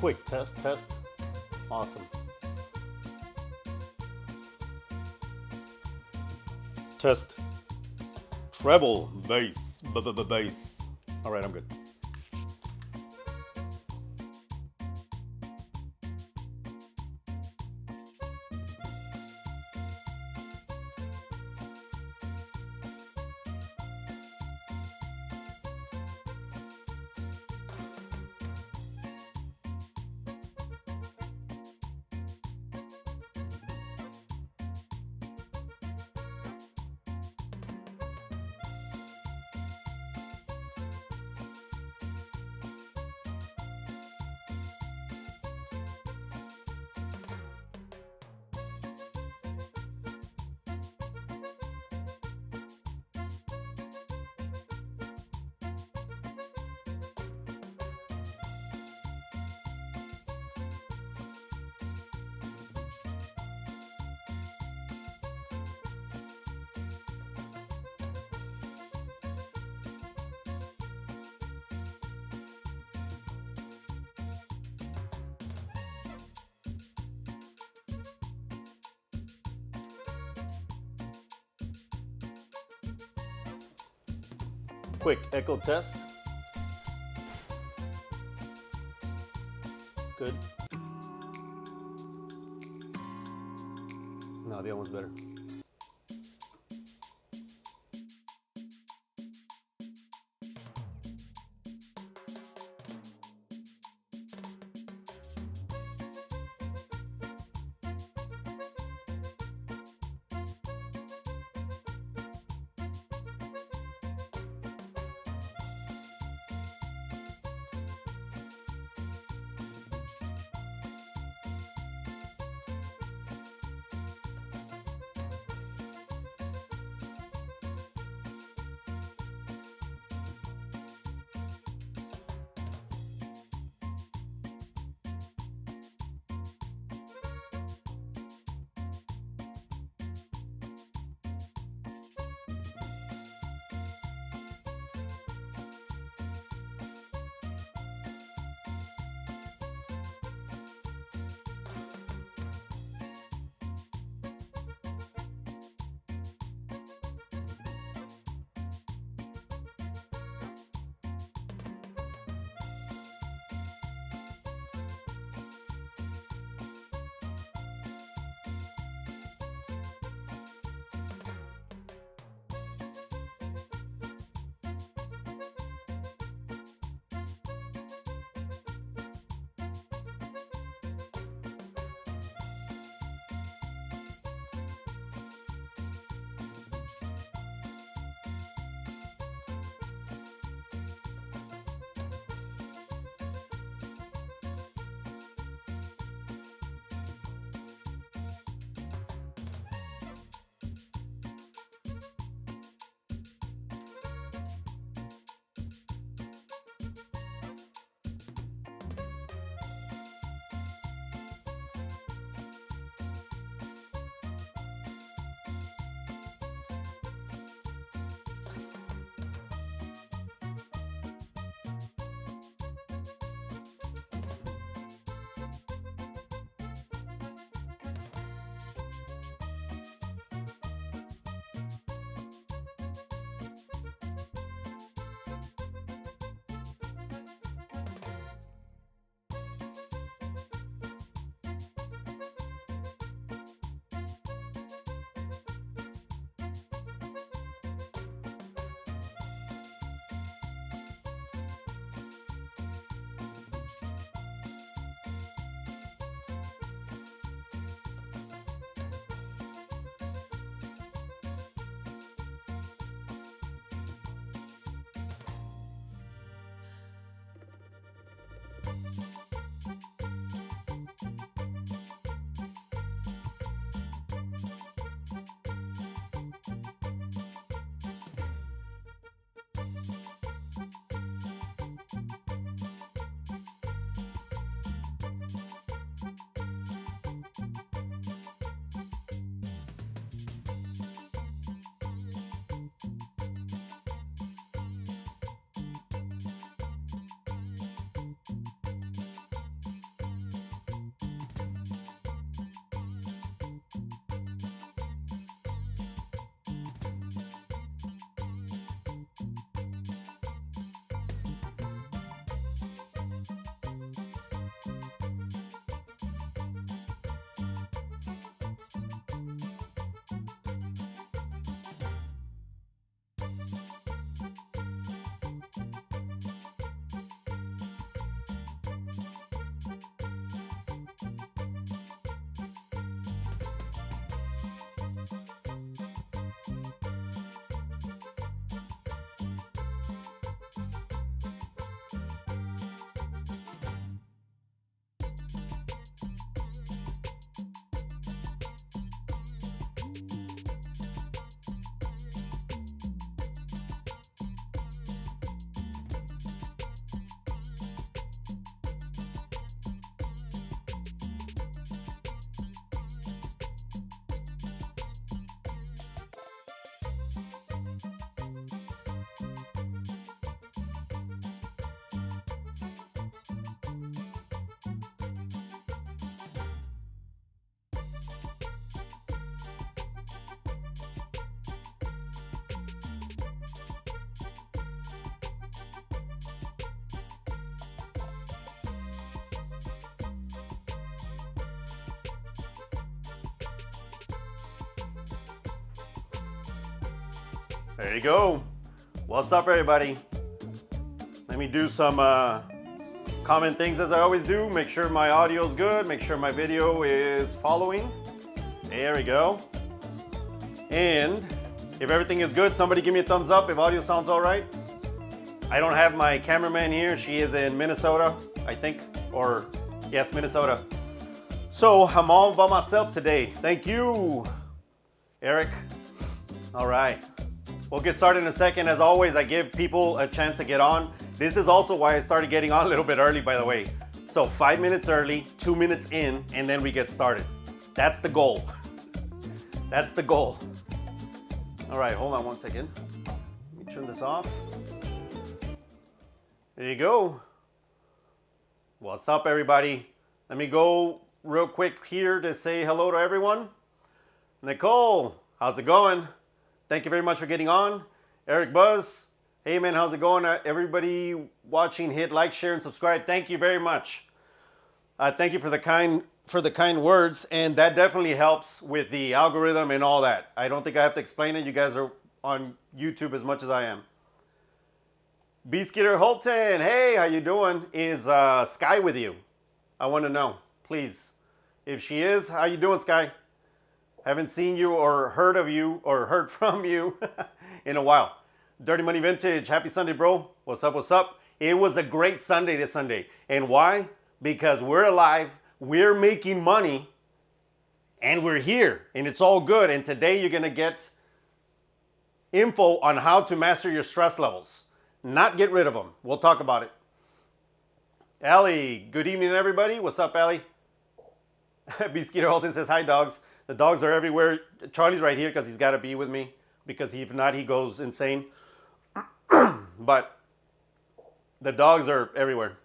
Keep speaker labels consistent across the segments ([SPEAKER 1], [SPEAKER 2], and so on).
[SPEAKER 1] Quick test, test. Awesome. Test. Treble, bass, bass. All right, I'm good. Quick echo test. Good. No, the other one's better. There you go. What's up, everybody? Let me do some common things as I always do. Make sure my audio is good. Make sure my video is following. There we go. And if everything is good, somebody give me a thumbs up if audio sounds all right. I don't have my cameraman here. She is in Minnesota, I think. Or, yes, Minnesota. So I'm all by myself today. Thank you, Eric. All right. We'll get started in a second. As always, I give people a chance to get on. This is also why I started getting on a little bit early, by the way. So 5 minutes early, 2 minutes in, and then we get started. That's the goal. That's the goal. All right, hold on one second. Let me turn this off. There you go. What's up, everybody? Let me go real quick here to say hello to everyone. Nicole, how's it going? Thank you very much for getting on. Eric Buzz, hey man, how's it going? Everybody watching, hit like, share, and subscribe. Thank you very much. Thank you for the kind words, and that definitely helps with the algorithm and all that. I don't think I have to explain it. You guys are on YouTube as much as I am. B-Skitter Holton, hey, how you doing? Is Sky with you? I want to know, please. If she is, how you doing, Sky? Haven't seen you or heard of you or heard from you in a while. Dirty Money Vintage, happy Sunday, bro. What's up, what's up? It was a great Sunday this Sunday. And why? Because we're alive, we're making money, and we're here. And it's all good. And today you're going to get info on how to master your stress levels. Not get rid of them. We'll talk about it. Allie, good evening, everybody. What's up, Allie? B-Skeeter Holton says, hi, dogs. The dogs are everywhere. Charlie's right here because he's got to be with me. Because if not, he goes insane. But the dogs are everywhere.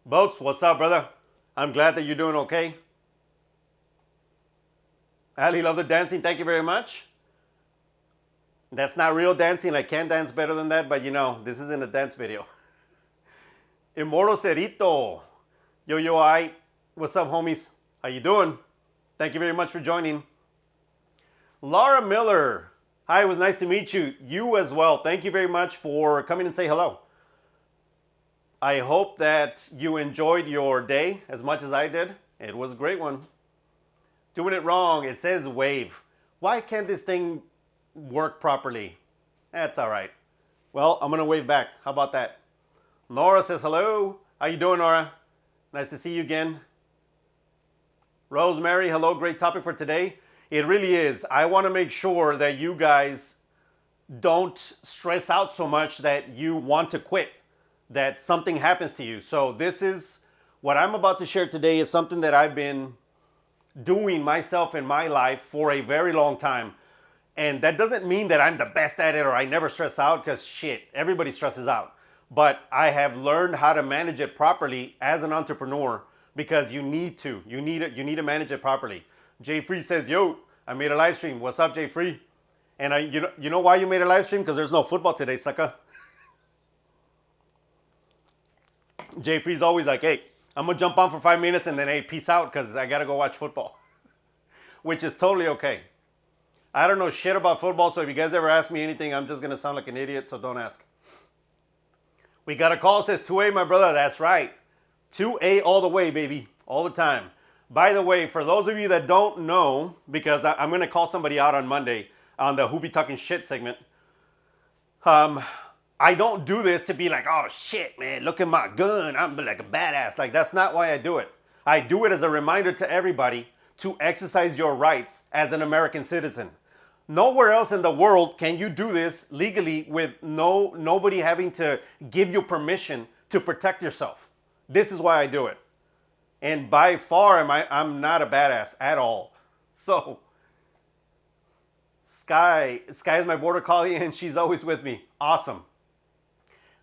[SPEAKER 1] Boats, what's up, brother? I'm glad that you're doing okay. Ali, love the dancing. Thank you very much. That's not real dancing. I can dance better than that, but you know, this isn't a dance video. Immortal Cerito. Yo, I. What's up, homies? How you doing? Thank you very much for joining. Laura Miller. Hi, it was nice to meet you. You as well. Thank you very much for coming and say hello. I hope that you enjoyed your day as much as I did. It was a great one. Doing it wrong. It says wave. Why can't this thing work properly? That's all right. Well, I'm going to wave back. How about that? Nora says hello. How you doing, Nora? Nice to see you again. Rosemary, hello. Great topic for today. It really is. I want to make sure that you guys don't stress out so much that you want to quit, that something happens to you. So this is what I'm about to share today is something that I've been doing myself in my life for a very long time. And that doesn't mean that I'm the best at it or I never stress out, because shit, everybody stresses out. But I have learned how to manage it properly as an entrepreneur, because you need to. You need to manage it properly. Jay Free says, yo, I made a live stream. What's up, Jay Free? And you know why you made a live stream? Because there's no football today, sucker. Jay Free's always like, hey, I'm going to jump on for 5 minutes and then, hey, peace out because I got to go watch football. Which is totally okay. I don't know shit about football, so if you guys ever ask me anything, I'm just going to sound like an idiot, so don't ask. We got a call, says 2A, my brother. That's right. 2A all the way, baby. All the time. By the way, for those of you that don't know, because I'm going to call somebody out on Monday on the Who Be Talking Shit segment. I don't do this to be like, oh shit, man, look at my gun. I'm like a badass. Like, that's not why I do it. I do it as a reminder to everybody to exercise your rights as an American citizen. Nowhere else in the world can you do this legally with nobody having to give you permission to protect yourself. This is why I do it. And by far, I'm not a badass at all. So, Sky is my border collie and she's always with me. Awesome.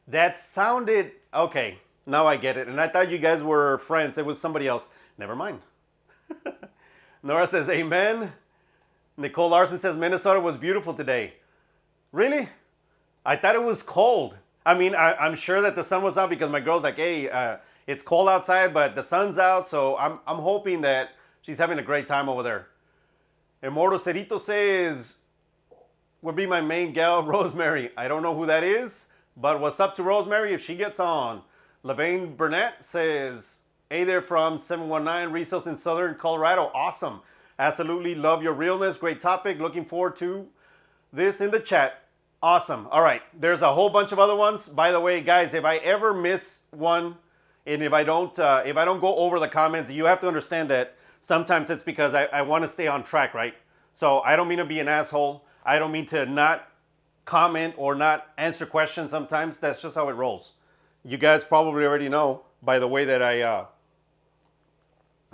[SPEAKER 1] That sounded, okay, now I get it. And I thought you guys were friends. It was somebody else. Never mind. Nora says, amen. Nicole Larson says, Minnesota was beautiful today. Really? I thought it was cold. I mean, I'm sure that the sun was out because my girl's like, hey, it's cold outside, but the sun's out. So I'm hoping that she's having a great time over there. Immortal Cerito says, would be my main gal, Rosemary. I don't know who that is, but what's up to Rosemary if she gets on? Levane Burnett says, hey there from 719 Resales in Southern Colorado. Awesome. Absolutely love your realness. Great topic. Looking forward to this in the chat. Awesome. All right. There's a whole bunch of other ones. By the way, guys, if I ever miss one and if I don't go over the comments, you have to understand that sometimes it's because I want to stay on track, right? So I don't mean to be an asshole. I don't mean to not comment or not answer questions sometimes. That's just how it rolls. You guys probably already know by the way that I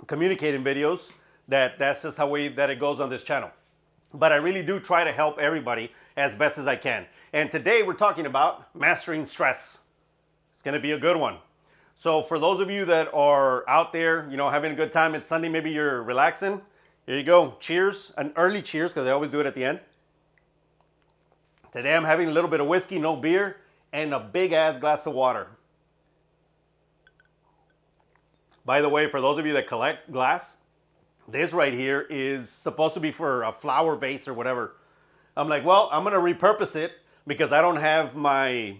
[SPEAKER 1] communicate in videos that's just how that it goes on this channel. But I really do try to help everybody as best as I can. And today we're talking about mastering stress. It's going to be a good one. So for those of you that are out there, you know, having a good time, it's Sunday, maybe you're relaxing. Here you go. Cheers. An early cheers, because I always do it at the end. Today I'm having a little bit of whiskey, no beer, and a big ass glass of water. By the way, for those of you that collect glass, this right here is supposed to be for a flower vase or whatever. I'm like, well, I'm going to repurpose it because I don't have my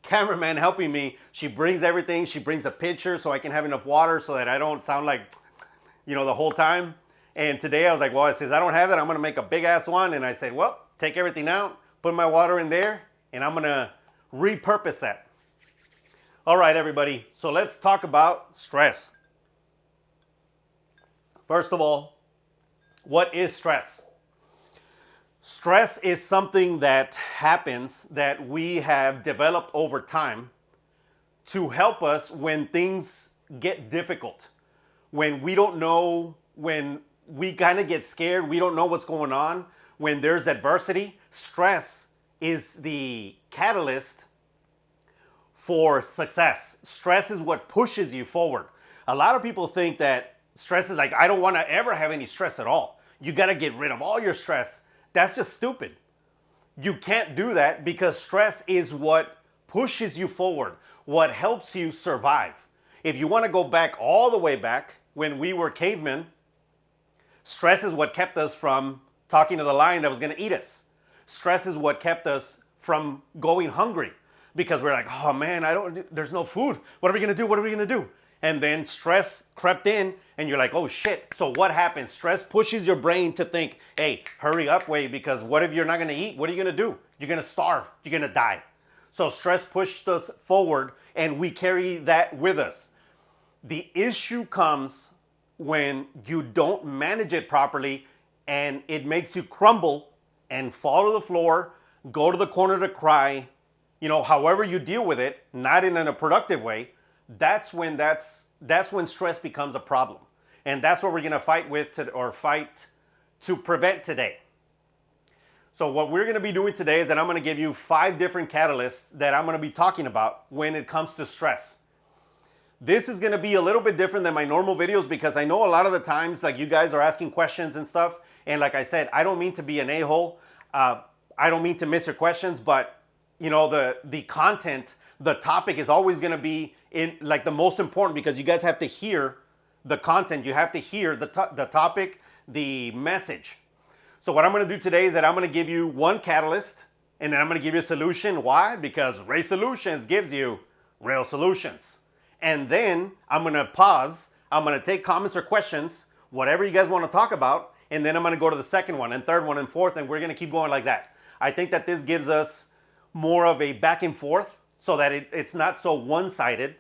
[SPEAKER 1] cameraman helping me. She brings everything. She brings a pitcher so I can have enough water so that I don't sound like, you know, the whole time. And today I was like, well, since I don't have it, I'm going to make a big ass one. And I said, well, take everything out, put my water in there, and I'm going to repurpose that. All right, everybody. So let's talk about stress. First of all, what is stress? Stress is something that happens that we have developed over time to help us when things get difficult, when we don't know, when we kind of get scared, we don't know what's going on, when there's adversity. Stress is the catalyst for success. Stress is what pushes you forward. A lot of people think that stress is like, I don't want to ever have any stress at all. You got to get rid of all your stress. That's just stupid. You can't do that because stress is what pushes you forward, what helps you survive. If you want to go back all the way back when we were cavemen, stress is what kept us from talking to the lion that was going to eat us. Stress is what kept us from going hungry because we're like, oh man, there's no food. What are we going to do? What are we going to do? And then stress crept in and you're like, oh shit. So what happens? Stress pushes your brain to think, hey, hurry up, wait, because what if you're not going to eat? What are you going to do? You're going to starve. You're going to die. So stress pushed us forward and we carry that with us. The issue comes when you don't manage it properly and it makes you crumble and fall to the floor, go to the corner to cry, you know, however you deal with it, not in a productive way. That's when stress becomes a problem. And that's what we're going to fight to prevent today. So what we're going to be doing today is that I'm going to give you 5 different catalysts that I'm going to be talking about when it comes to stress. This is going to be a little bit different than my normal videos because I know a lot of the times like you guys are asking questions and stuff. And like I said, I don't mean to be an a-hole. I don't mean to miss your questions, but you know, the content, the topic is always going to be in like the most important because you guys have to hear the content. You have to hear the topic, the message. So what I'm going to do today is that I'm going to give you one catalyst and then I'm going to give you a solution. Why? Because Resellutions gives you real solutions. And then I'm going to pause. I'm going to take comments or questions, whatever you guys want to talk about. And then I'm going to go to the second one and third one and fourth. And we're going to keep going like that. I think that this gives us more of a back and forth so that it's not so one-sided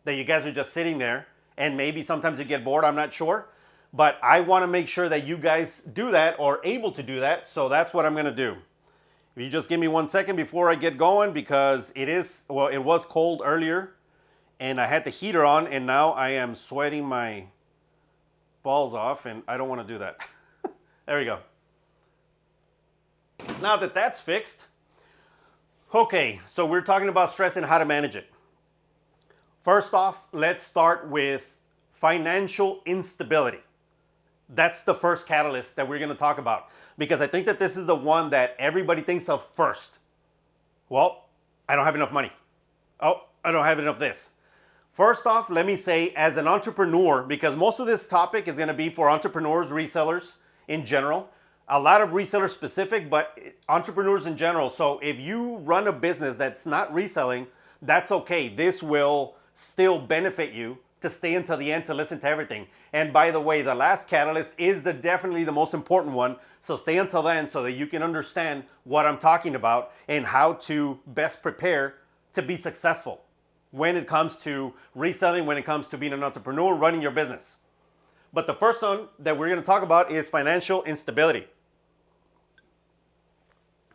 [SPEAKER 1] that you guys are just sitting there and maybe sometimes you get bored, I'm not sure. But I want to make sure that you guys do that or able to do that. So that's what I'm going to do. If you just give me 1 second before I get going because it was cold earlier and I had the heater on and now I am sweating my balls off and I don't want to do that. There we go. Now that that's fixed. Okay, so we're talking about stress and how to manage it. First off, let's start with financial instability. That's the first catalyst that we're going to talk about because I think that this is the one that everybody thinks of first. Well, I don't have enough money. Oh, I don't have enough this. First off, let me say as an entrepreneur, because most of this topic is going to be for entrepreneurs, resellers in general. A lot of reseller specific, but entrepreneurs in general. So if you run a business that's not reselling, that's okay. This will still benefit you to stay until the end to listen to everything. And by the way, the last catalyst is definitely the most important one. So stay until then so that you can understand what I'm talking about and how to best prepare to be successful when it comes to reselling, when it comes to being an entrepreneur, running your business. But the first one that we're going to talk about is financial instability.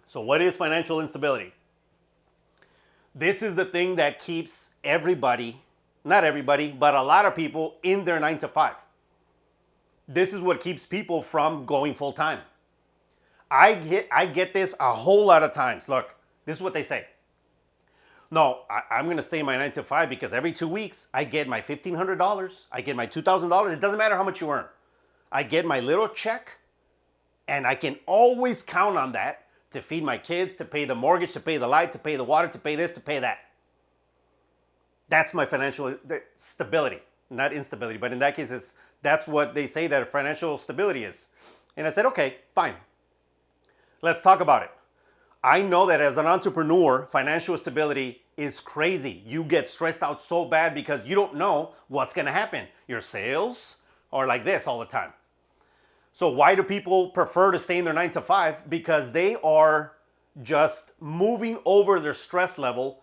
[SPEAKER 1] So what is financial instability? This is the thing that keeps everybody, not everybody, but a lot of people in their 9 to 5. This is what keeps people from going full time. I get this a whole lot of times. Look, this is what they say. No, I'm going to stay in my 9 to 5 because every 2 weeks I get my $1,500, I get my $2,000. It doesn't matter how much you earn. I get my little check and I can always count on that to feed my kids, to pay the mortgage, to pay the light, to pay the water, to pay this, to pay that. That's my financial stability, not instability. But in that case, that's what they say that financial stability is. And I said, okay, fine. Let's talk about it. I know that as an entrepreneur, financial stability is crazy. You get stressed out so bad because you don't know what's going to happen. Your sales are like this all the time. So why do people prefer to stay in their 9 to 5? Because they are just moving over their stress level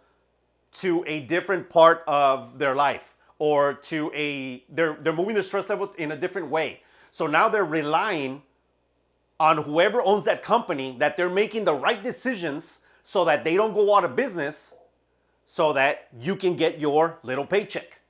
[SPEAKER 1] to a different part of their life, or to they're moving their stress level in a different way. So now they're relying on whoever owns that company, that they're making the right decisions so that they don't go out of business, so that you can get your little paycheck.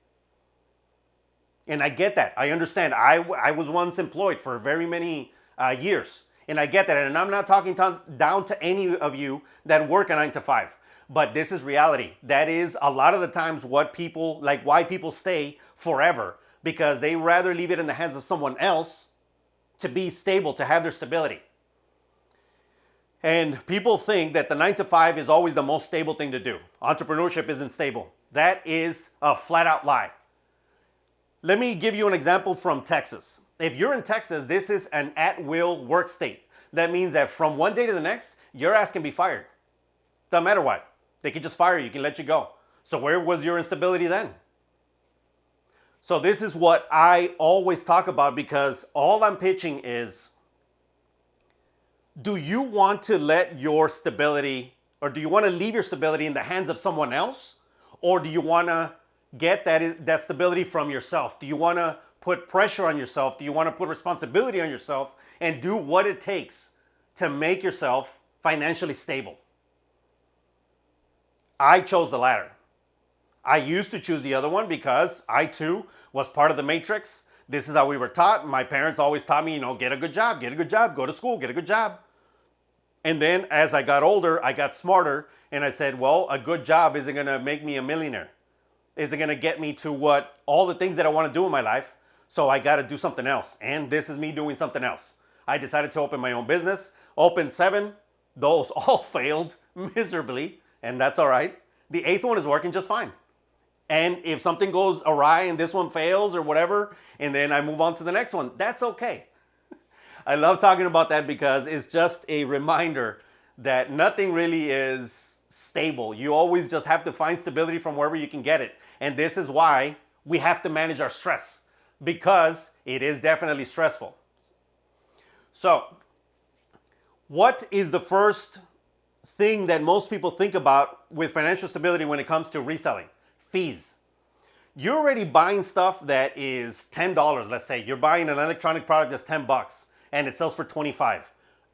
[SPEAKER 1] And I get that. I understand. I was once employed for very many years. And I get that. And I'm not talking down to any of you that work a 9 to 5. But this is reality. That is a lot of the times what people, like why people stay forever. Because they rather leave it in the hands of someone else to be stable, to have their stability. And people think that the 9 to 5 is always the most stable thing to do. Entrepreneurship isn't stable. That is a flat out lie. Let me give you an example from Texas. If you're in Texas, this is an at-will work state. That means that from one day to the next, your ass can be fired. Doesn't matter why. They can just fire you, can let you go. So where was your instability then? So this is what I always talk about, because all I'm pitching is, do you want to let your stability, or do you want to leave your stability in the hands of someone else? Or do you want to get that stability from yourself? Do you want to put pressure on yourself? Do you want to put responsibility on yourself and do what it takes to make yourself financially stable? I chose the latter. I used to choose the other one because I too was part of the matrix. This is how we were taught. My parents always taught me, get a good job, go to school, get a good job. And then as I got older, I got smarter and I said, well, a good job isn't going to make me a millionaire. Isn't going to get me to all the things that I want to do in my life. So I got to do something else. And this is me doing something else. I decided to open my own business, opened 7. Those all failed miserably, and that's all right. The 8th one is working just fine. And if something goes awry and this one fails or whatever, and then I move on to the next one, that's okay. I love talking about that because it's just a reminder that nothing really is stable. You always just have to find stability from wherever you can get it. And this is why we have to manage our stress, because it is definitely stressful. So, what is the first thing that most people think about with financial stability when it comes to reselling? Fees. You're already buying stuff that is $10, let's say. You're buying an electronic product that's $10 and it sells for $25.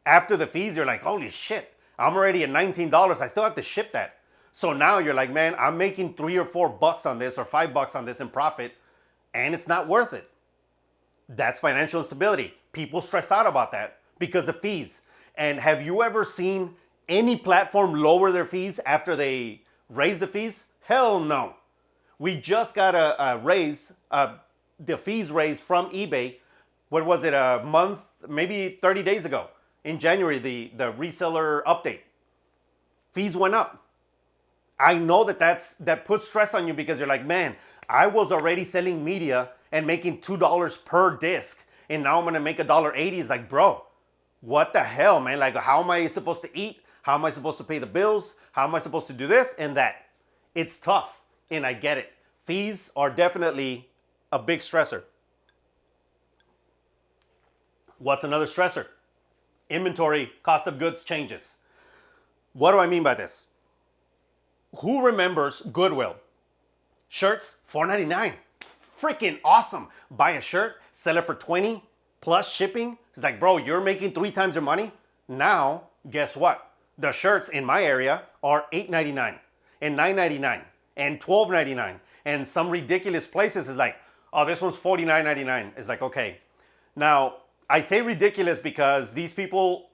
[SPEAKER 1] After the fees, you're like, holy shit, I'm already at $19. I still have to ship that. So now you're like, man, I'm making $3 or $4 on this or $5 on this in profit, and it's not worth it. That's financial instability. People stress out about that because of fees. And have you ever seen any platform lower their fees after they raise the fees? Hell no. We just got a raise, the fees raised from eBay. What was it, a month, maybe 30 days ago? In January, the reseller update. Fees went up. I know that puts stress on you because you're like, man, I was already selling media and making $2 per disc, and now I'm gonna make $1.80. It's like, bro, what the hell, man? Like, how am I supposed to eat? How am I supposed to pay the bills? How am I supposed to do this and that? It's tough, and I get it. Fees are definitely a big stressor. What's another stressor? Inventory, cost of goods changes. What do I mean by this? Who remembers Goodwill? Shirts, $4.99. Freaking awesome. Buy a shirt, sell it for $20 plus shipping. It's like, bro, you're making 3 times your money. Now, guess what? The shirts in my area are $8.99 and $9.99 and $12.99. And some ridiculous places is like, oh, this one's $49.99. It's like, okay. Now, I say ridiculous because these people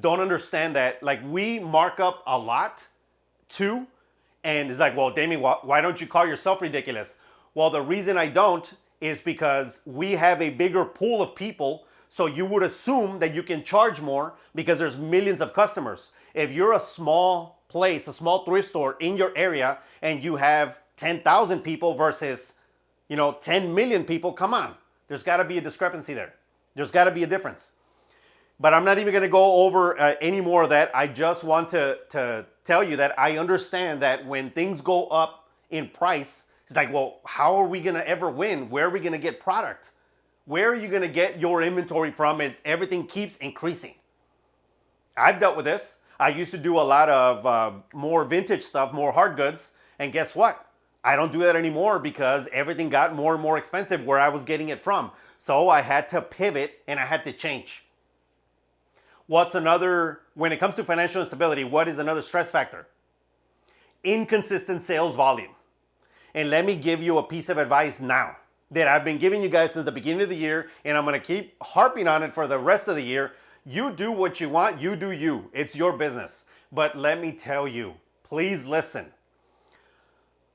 [SPEAKER 1] don't understand that, like, we mark up a lot too. And it's like, well, Damien, why don't you call yourself ridiculous? Well, the reason I don't is because we have a bigger pool of people. So you would assume that you can charge more because there's millions of customers. If you're a small place, a small thrift store in your area, and you have 10,000 people versus, 10 million people, come on. There's got to be a discrepancy there. There's got to be a difference. But I'm not even going to go over any more of that. I just want to tell you that I understand that when things go up in price, it's like, well, how are we going to ever win? Where are we going to get product? Where are you going to get your inventory from? Everything keeps increasing. I've dealt with this. I used to do a lot of more vintage stuff, more hard goods. And guess what? I don't do that anymore because everything got more and more expensive where I was getting it from. So I had to pivot and I had to change. What's another, when it comes to financial instability, what is another stress factor? Inconsistent sales volume. And let me give you a piece of advice now that I've been giving you guys since the beginning of the year, and I'm going to keep harping on it for the rest of the year. You do what you want, you do you. It's your business. But let me tell you, please listen.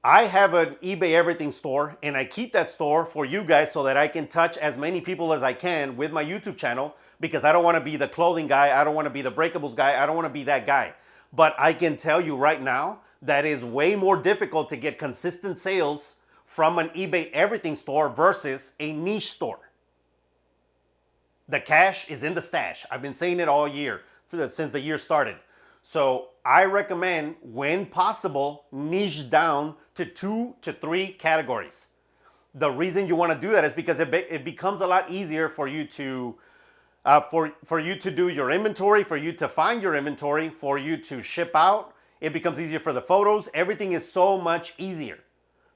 [SPEAKER 1] I have an eBay Everything store, and I keep that store for you guys so that I can touch as many people as I can with my YouTube channel, because I don't want to be the clothing guy. I don't want to be the breakables guy. I don't want to be that guy. But I can tell you right now that is way more difficult to get consistent sales from an eBay Everything store versus a niche store. The cash is in the stash. I've been saying it all year, since the year started. So I recommend, when possible, niche down to 2 to 3 categories. The reason you want to do that is because it becomes a lot easier for you to for you to do your inventory, for you to find your inventory, for you to ship out. It becomes easier for the photos. Everything is so much easier.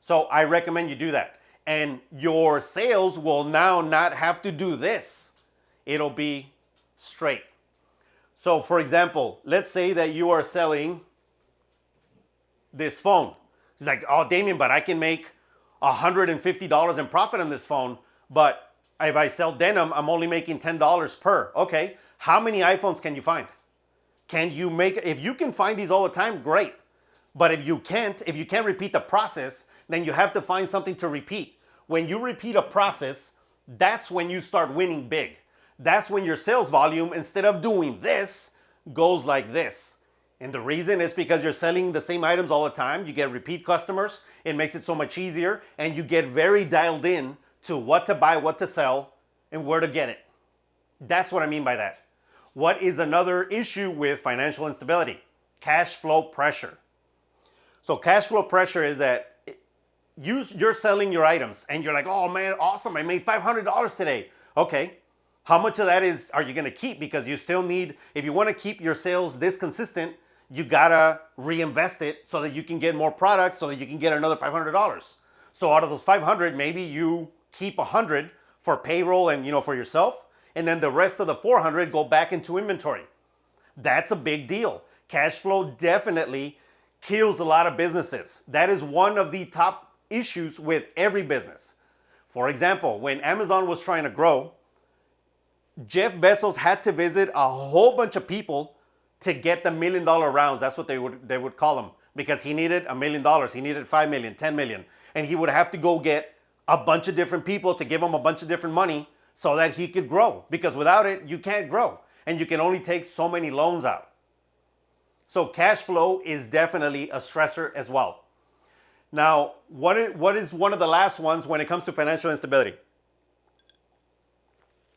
[SPEAKER 1] So I recommend you do that. And your sales will now not have to do this. It'll be straight. So for example, let's say that you are selling this phone. It's like, oh, Damien, but I can make $150 in profit on this phone. But if I sell denim, I'm only making $10 per. Okay, how many iPhones can you find? Can you make, if you can find these all the time, great. But if you can't repeat the process, then you have to find something to repeat. When you repeat a process, that's when you start winning big. That's when your sales volume, instead of doing this, goes like this. And the reason is because you're selling the same items all the time. You get repeat customers. It makes it so much easier. And you get very dialed in to what to buy, what to sell, and where to get it. That's what I mean by that. What is another issue with financial instability? Cash flow pressure. So cash flow pressure is that you're selling your items and you're like, oh man, awesome, I made $500 today. Okay, how much of that are you gonna keep? Because you still need, if you wanna keep your sales this consistent, you gotta reinvest it so that you can get more products, so that you can get another $500. So out of those 500, maybe you keep 100 for payroll and for yourself, and then the rest of the 400 go back into inventory. That's a big deal. Cash flow definitely kills a lot of businesses. That is one of the top issues with every business. For example, when Amazon was trying to grow, Jeff Bezos had to visit a whole bunch of people to get the $1 million rounds. That's what they would call them, because he needed $1 million. He needed 5 million, 10 million. And he would have to go get a bunch of different people to give him a bunch of different money so that he could grow. Because without it, you can't grow. And you can only take so many loans out. So cash flow is definitely a stressor as well. Now, what is one of the last ones when it comes to financial instability?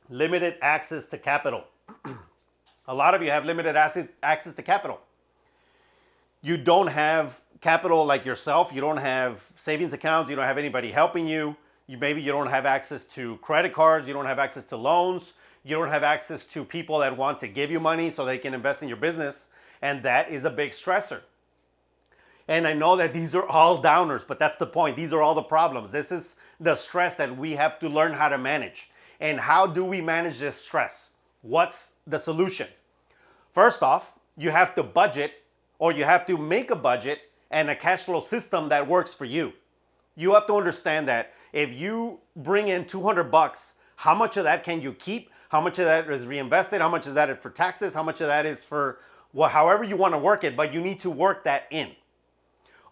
[SPEAKER 1] Limited access to capital. A lot of you have limited access to capital. You don't have capital like yourself. You don't have savings accounts. You don't have anybody helping you. Maybe you don't have access to credit cards. You don't have access to loans. You don't have access to people that want to give you money so they can invest in your business. And that is a big stressor. And I know that these are all downers, but that's the point. These are all the problems. This is the stress that we have to learn how to manage. And how do we manage this stress? What's the solution? First off, you have to budget, or you have to make a budget and a cash flow system that works for you. You have to understand that if you bring in $200, how much of that can you keep? How much of that is reinvested? How much of that is for taxes? How much of that is for however you want to work it, but you need to work that in.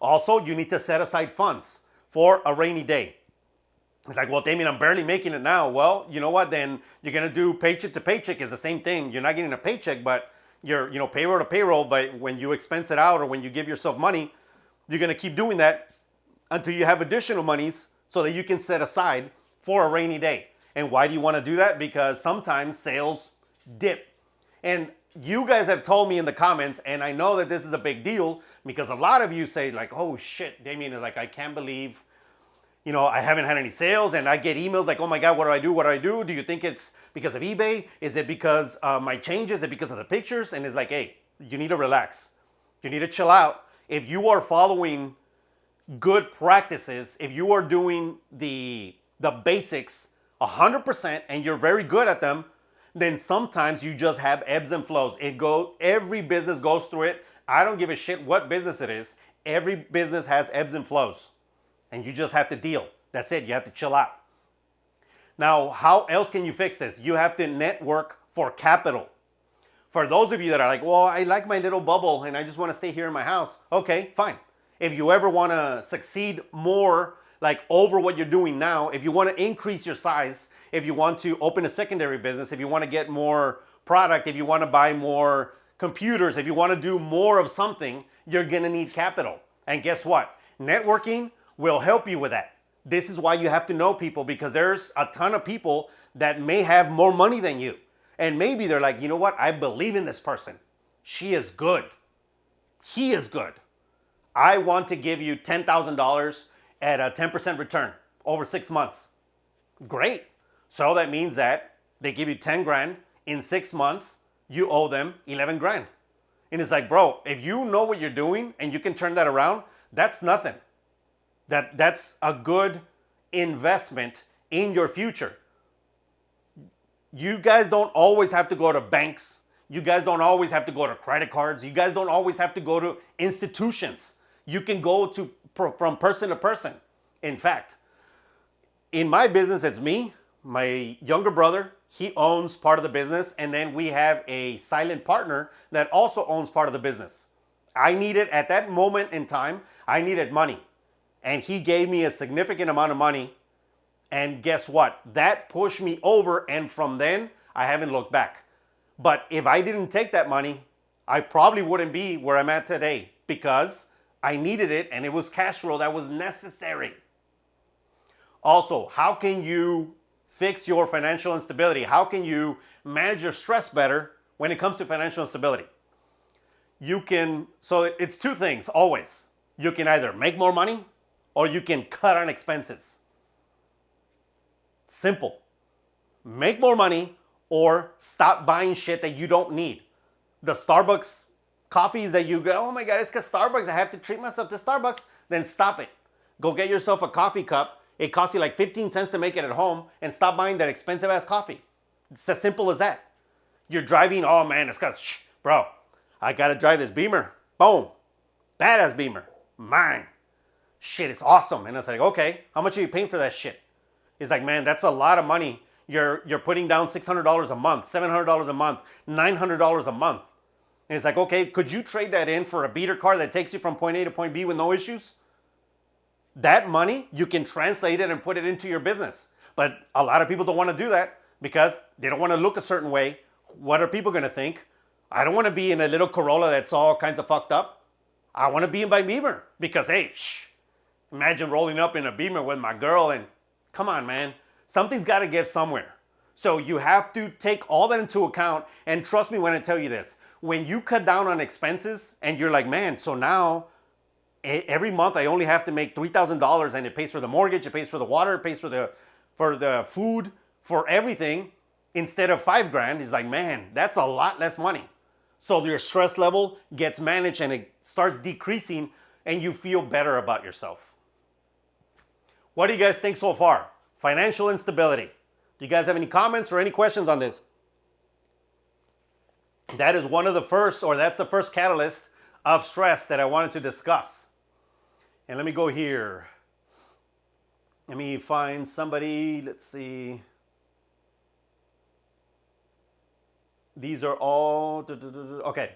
[SPEAKER 1] Also, you need to set aside funds for a rainy day. It's like, well, Damien, I'm barely making it now. Well, you know what? Then you're going to do paycheck to paycheck is the same thing. You're not getting a paycheck, but you're, payroll to payroll. But when you expense it out or when you give yourself money, you're going to keep doing that until you have additional monies so that you can set aside for a rainy day. And why do you want to do that? Because sometimes sales dip. And you guys have told me in the comments, and I know that this is a big deal because a lot of you say like, oh shit, Damien, like I can't believe, I haven't had any sales, and I get emails like, oh my God, what do I do? What do I do? Do you think it's because of eBay? Is it because my changes? Is it because of the pictures? And it's like, hey, you need to relax. You need to chill out. If you are following good practices, if you are doing the basics 100% and you're very good at them, then sometimes you just have ebbs and flows. Every business goes through it. I don't give a shit what business it is. Every business has ebbs and flows. And you just have to deal. That's it. You have to chill out. Now, how else can you fix this? You have to network for capital. For those of you that are like, well, I like my little bubble and I just want to stay here in my house. Okay, fine. If you ever want to succeed more, like over what you're doing now, if you want to increase your size, if you want to open a secondary business, if you want to get more product, if you want to buy more computers, if you want to do more of something, you're going to need capital. And guess what? Networking will help you with that. This is why you have to know people, because there's a ton of people that may have more money than you. And maybe they're like, you know what? I believe in this person. She is good. He is good. I want to give you $10,000 at a 10% return over 6 months. Great. So that means that they give you 10 grand in 6 months, you owe them 11 grand. And it's like, bro, if you know what you're doing and you can turn that around, that's nothing. That's a good investment in your future. You guys don't always have to go to banks. You guys don't always have to go to credit cards. You guys don't always have to go to institutions. You can go from person to person. In fact, in my business, it's me, my younger brother, he owns part of the business, and then we have a silent partner that also owns part of the business. I needed, at that moment in time, I needed money. And he gave me a significant amount of money. And guess what? That pushed me over, and from then, I haven't looked back. But if I didn't take that money, I probably wouldn't be where I'm at today, because I needed it and it was cash flow that was necessary. Also, how can you fix your financial instability? How can you manage your stress better when it comes to financial instability? So it's two things always. You can either make more money or you can cut on expenses. Simple. Make more money or stop buying shit that you don't need. The Starbucks coffees that you go, oh my God, it's because Starbucks, I have to treat myself to Starbucks, then stop it. Go get yourself a coffee cup. It costs you like 15 cents to make it at home, and stop buying that expensive ass coffee. It's as simple as that. You're driving, oh man, it's because, bro, I gotta drive this Beamer. Boom. Badass Beamer. Mine. Shit, it's awesome. And it's like, okay, how much are you paying for that shit? It's like, man, that's a lot of money. You're putting down $600 a month, $700 a month, $900 a month. And it's like, okay, could you trade that in for a beater car that takes you from point A to point B with no issues? That money, you can translate it and put it into your business. But a lot of people don't want to do that because they don't want to look a certain way. What are people going to think? I don't want to be in a little Corolla that's all kinds of fucked up. I want to be in my Beamer because, hey, imagine rolling up in a Beamer with my girl and come on, man. Something's got to give somewhere. So you have to take all that into account, and trust me when I tell you this. When you cut down on expenses and you're like, man, so now every month I only have to make $3,000 and it pays for the mortgage, it pays for the water, it pays for the food, for everything, instead of $5,000, it's like, man, that's a lot less money. So your stress level gets managed and it starts decreasing and you feel better about yourself. What do you guys think so far? Financial instability. Do you guys have any comments or any questions on this? That is one of the first, or that's the first catalyst of stress that I wanted to discuss. And let me go here. Let me find somebody. Let's see. These are all, okay.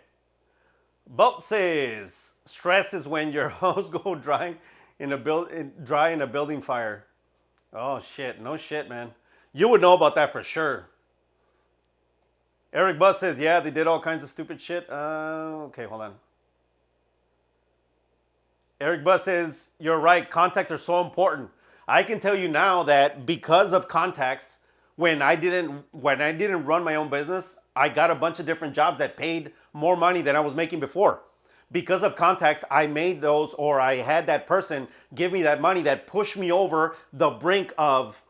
[SPEAKER 1] Bolt says, stress is when your hose go dry in a building fire. Oh shit, no shit, man. You would know about that for sure. Eric Bus says, yeah, they did all kinds of stupid shit. Okay, hold on. Eric Bus says, you're right, contacts are so important. I can tell you now that because of contacts, when I didn't run my own business, I got a bunch of different jobs that paid more money than I was making before. Because of contacts, I made those, or I had that person give me that money that pushed me over the brink of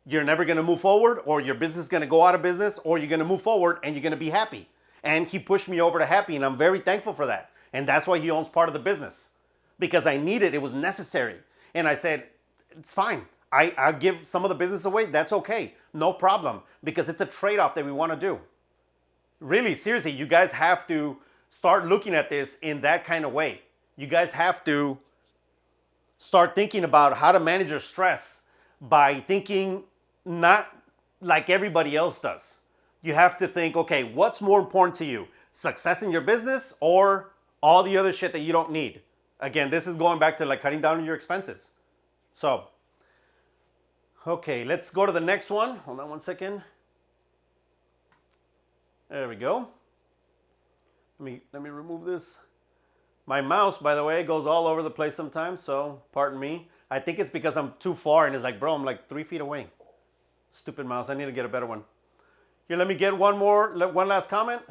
[SPEAKER 1] you're never going to move forward, or your business is going to go out of business, or you're going to move forward and you're going to be happy. And he pushed me over to happy, and I'm very thankful for that. And that's why he owns part of the business, because I needed it. It was necessary. And I said, it's fine. I'll give some of the business away. That's okay. No problem, because it's a trade-off that we want to do. Really, seriously, you guys have to start looking at this in that kind of way. You guys have to start thinking about how to manage your stress by thinking not like everybody else does. You have to think, okay, what's more important to you? Success in your business or all the other shit that you don't need? Again, this is going back to like cutting down on your expenses. So, okay, let's go to the next one. Hold on one second. There we go. Let me remove this. My mouse, by the way, goes all over the place sometimes, so pardon me. I think it's because I'm too far and it's like, bro, I'm like 3 feet away. Stupid mouse, I need to get a better one. Here, let me get one last comment.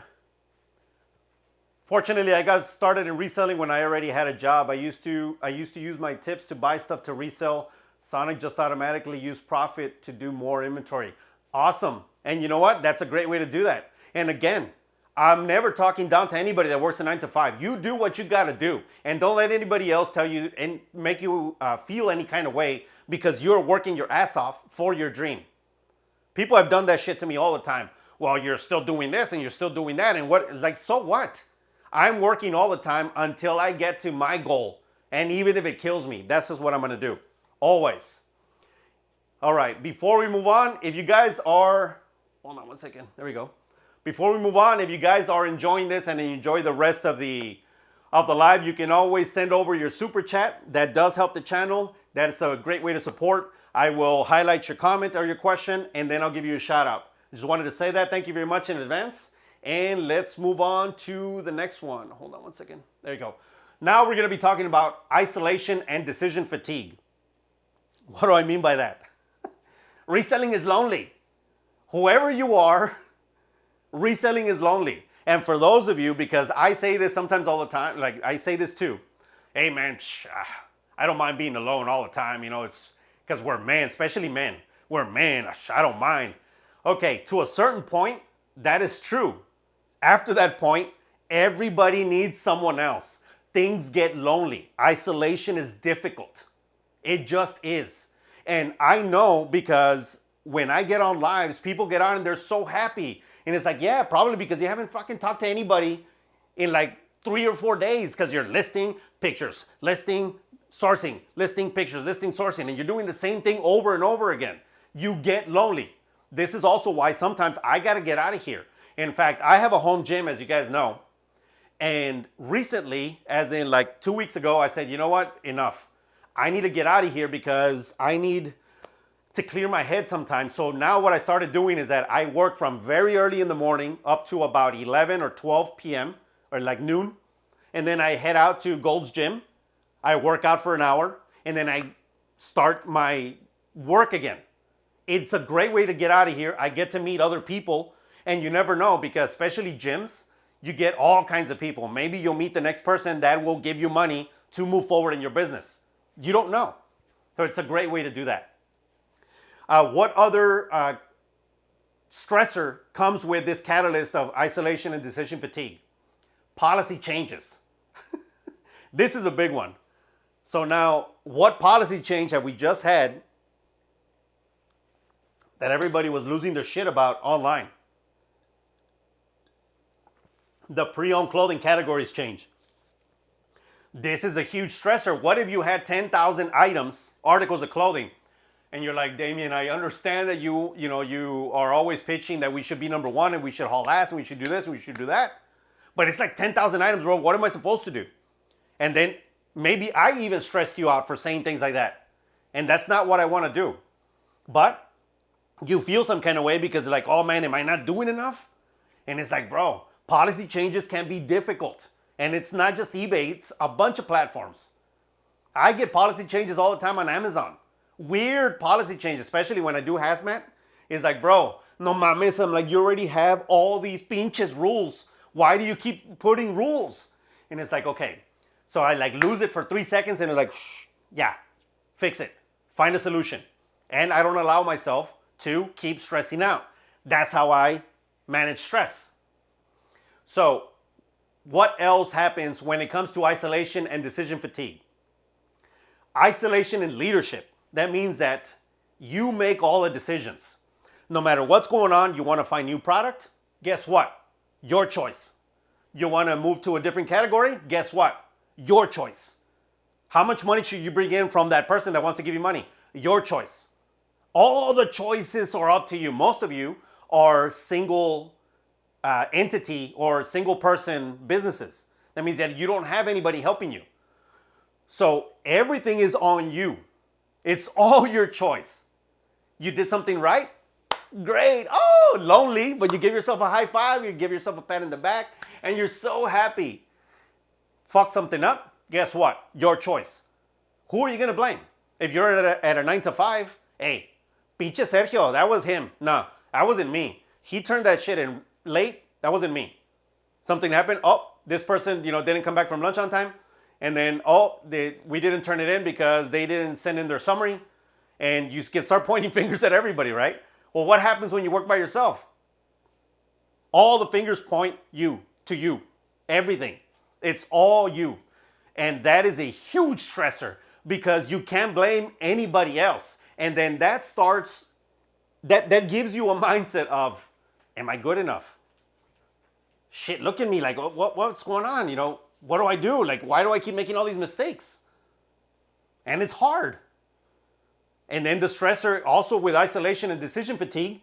[SPEAKER 1] Fortunately, I got started in reselling when I already had a job. I used to use my tips to buy stuff to resell. Sonic just automatically used profit to do more inventory. Awesome. And you know what? That's a great way to do that. And again, I'm never talking down to anybody that works a 9 to 5. You do what you got to do. And don't let anybody else tell you and make you feel any kind of way because you're working your ass off for your dream. People have done that shit to me all the time. Well, you're still doing this and you're still doing that. And what, like, so what? I'm working all the time until I get to my goal. And even if it kills me, that's just what I'm going to do. Always. All right. Before we move on, if you guys are, hold on one second. There we go. Before we move on, if you guys are enjoying this and enjoy the rest of the live, you can always send over your super chat. That does help the channel. That's a great way to support. I will highlight your comment or your question, and then I'll give you a shout out. Just wanted to say that. Thank you very much in advance. And let's move on to the next one. Hold on one second. There you go. Now we're going to be talking about isolation and decision fatigue. What do I mean by that? Reselling is lonely. Whoever you are, reselling is lonely. And for those of you, because I say this sometimes all the time, like I say this too. Hey man, I don't mind being alone all the time. You know, it's because we're men, especially men. We're men, I don't mind. Okay, to a certain point, that is true. After that point, everybody needs someone else. Things get lonely. Isolation is difficult. It just is. And I know because when I get on lives, people get on and they're so happy. And it's like, yeah, probably because you haven't fucking talked to anybody in like 3 or 4 days because you're listing pictures, listing, sourcing, listing pictures, listing, sourcing, and you're doing the same thing over and over again. You get lonely. This is also why sometimes I got to get out of here. In fact, I have a home gym, as you guys know. And recently, as in like 2 weeks ago, I said, you know what? Enough. I need to get out of here because I need to clear my head sometimes. So now what I started doing is that I work from very early in the morning up to about 11 or 12 p.m. or like noon. And then I head out to Gold's Gym. I work out for an hour and then I start my work again. It's a great way to get out of here. I get to meet other people, and you never know, because especially gyms, you get all kinds of people. Maybe you'll meet the next person that will give you money to move forward in your business. You don't know. So it's a great way to do that. What other stressor comes with this catalyst of isolation and decision fatigue? Policy changes. This is a big one. So now, what policy change have we just had that everybody was losing their shit about online? The pre-owned clothing categories change. This is a huge stressor. What if you had 10,000 items, articles of clothing, and you're like, Damien, I understand that you are always pitching that we should be number one and we should haul ass and we should do this and we should do that. But it's like 10,000 items, bro. What am I supposed to do? And then maybe I even stressed you out for saying things like that. And that's not what I want to do. But you feel some kind of way because you're like, oh man, am I not doing enough? And it's like, bro, policy changes can be difficult. And it's not just eBay, it's a bunch of platforms. I get policy changes all the time on Amazon. Weird policy changes, especially when I do hazmat. It's like, bro, no mames, I'm like, you already have all these pinches rules. Why do you keep putting rules? And it's like, okay. So I like lose it for 3 seconds and it's like, shh, yeah, fix it. Find a solution. And I don't allow myself to keep stressing out. That's how I manage stress. So what else happens when it comes to isolation and decision fatigue? Isolation in leadership. That means that you make all the decisions. No matter what's going on, you want to find new product? Guess what? Your choice. You want to move to a different category? Guess what? Your choice. How much money should you bring in from that person that wants to give you money? Your choice. All the choices are up to you. Most of you are single entity or single person businesses. That means that you don't have anybody helping you. So everything is on you. It's all your choice. You did something right? Great. Oh, lonely, but you give yourself a high five, you give yourself a pat in the back, and you're so happy. Fuck something up? Guess what? Your choice. Who are you going to blame? If you're at a 9 to 5, hey, pinche Sergio, that was him. No, that wasn't me. He turned that shit in late. That wasn't me. Something happened. Oh, this person, didn't come back from lunch on time. And then, we didn't turn it in because they didn't send in their summary. And you can start pointing fingers at everybody, right? Well, what happens when you work by yourself? All the fingers point to you. Everything. It's all you. And that is a huge stressor because you can't blame anybody else. And then that gives you a mindset of, am I good enough? Shit, look at me like, what's going on? What do I do? Like, why do I keep making all these mistakes? And it's hard. And then the stressor also with isolation and decision fatigue,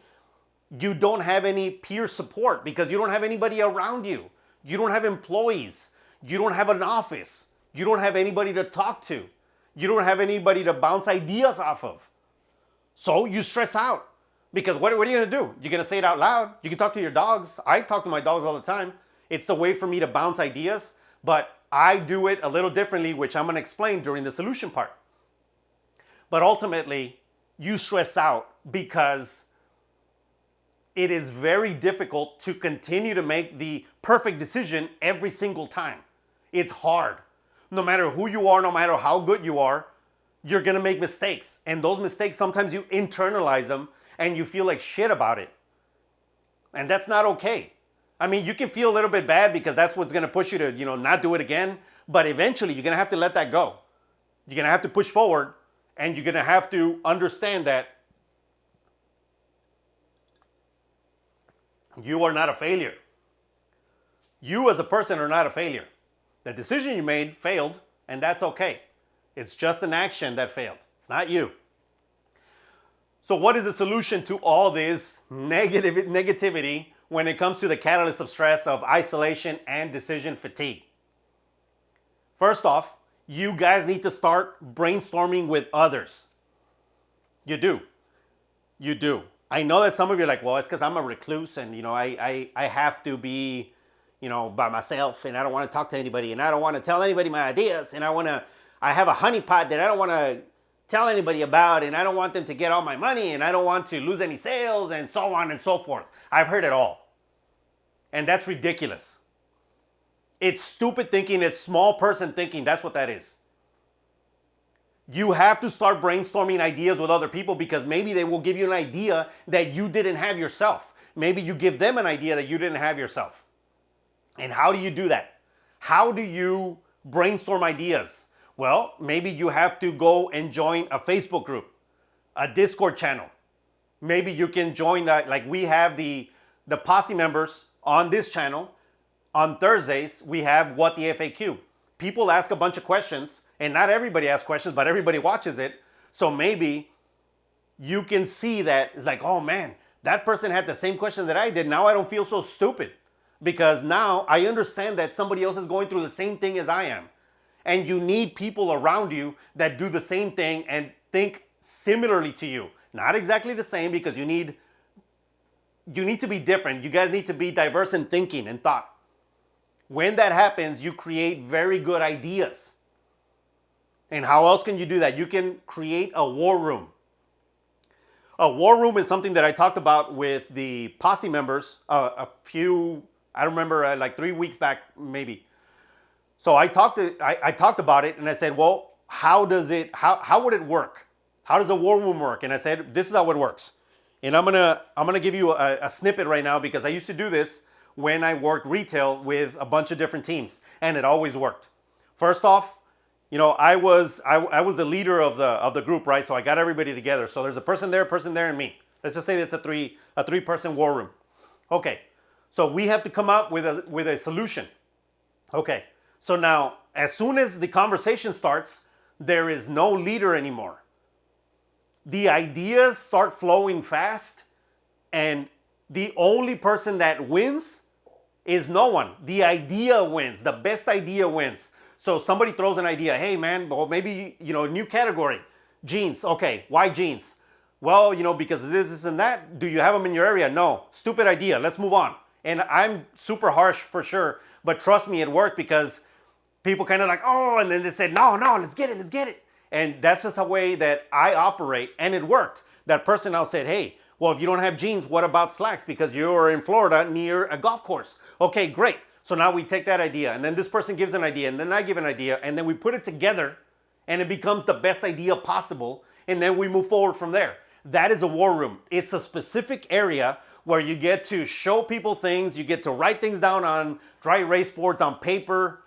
[SPEAKER 1] you don't have any peer support because you don't have anybody around you. You don't have employees. You don't have an office. You don't have anybody to talk to. You don't have anybody to bounce ideas off of. So you stress out because what are you going to do? You're going to say it out loud. You can talk to your dogs. I talk to my dogs all the time. It's a way for me to bounce ideas, but I do it a little differently, which I'm going to explain during the solution part. But ultimately, you stress out because it is very difficult to continue to make the perfect decision every single time. It's hard. No matter who you are, no matter how good you are, you're going to make mistakes. And those mistakes, sometimes you internalize them and you feel like shit about it. And that's not okay. I mean, you can feel a little bit bad because that's what's going to push you to, not do it again. But eventually, you're going to have to let that go. You're going to have to push forward. And you're going to have to understand that you are not a failure. You as a person are not a failure. The decision you made failed, and that's okay. It's just an action that failed. It's not you. So what is the solution to all this negativity when it comes to the catalyst of stress of isolation and decision fatigue? First off, you guys need to start brainstorming with others. You do. You do. I know that some of you are like, well, it's because I'm a recluse and, I have to be, by myself and I don't want to talk to anybody and I don't want to tell anybody my ideas and I have a honeypot that I don't want to tell anybody about, and I don't want them to get all my money, and I don't want to lose any sales, and so on and so forth. I've heard it all. And that's ridiculous. It's stupid thinking, it's small person thinking, that's what that is. You have to start brainstorming ideas with other people because maybe they will give you an idea that you didn't have yourself. Maybe you give them an idea that you didn't have yourself. And how do you do that? How do you brainstorm ideas? Well, maybe you have to go and join a Facebook group, a Discord channel. Maybe you can join that, like we have the posse members on this channel. On Thursdays, we have What the FAQ. People ask a bunch of questions, and not everybody asks questions, but everybody watches it. So maybe you can see that it's like, oh man, that person had the same question that I did. Now I don't feel so stupid because now I understand that somebody else is going through the same thing as I am. And you need people around you that do the same thing and think similarly to you. Not exactly the same because you need to be different. You guys need to be diverse in thinking and thought. When that happens, you create very good ideas. And how else can you do that? You can create a war room. A war room is something that I talked about with the posse members I don't remember, like 3 weeks back maybe. So I talked about it and I said, well, how would it work? How does a war room work? And I said, this is how it works. And I'm gonna give you a snippet right now because I used to do this when I worked retail with a bunch of different teams, and it always worked. First off, I was the leader of the group, right? So I got everybody together. So there's a person there, and me. Let's just say it's a three-person war room. Okay, so we have to come up with a solution. Okay, so now as soon as the conversation starts, there is no leader anymore. The ideas start flowing fast, and the only person that wins is no one. The idea wins. The best idea wins. So somebody throws an idea. Hey man, well maybe, new category. Jeans. Okay, why jeans? Well, because of this and that. Do you have them in your area? No. Stupid idea. Let's move on. And I'm super harsh for sure. But trust me, it worked because people kind of like, oh, and then they said, no, let's get it. And that's just the way that I operate. And it worked. That person now said, hey, well, if you don't have jeans, what about slacks? Because you're in Florida near a golf course. Okay, great. So now we take that idea, and then this person gives an idea, and then I give an idea, and then we put it together, and it becomes the best idea possible, and then we move forward from there. That is a war room. It's a specific area where you get to show people things, you get to write things down on dry erase boards, on paper.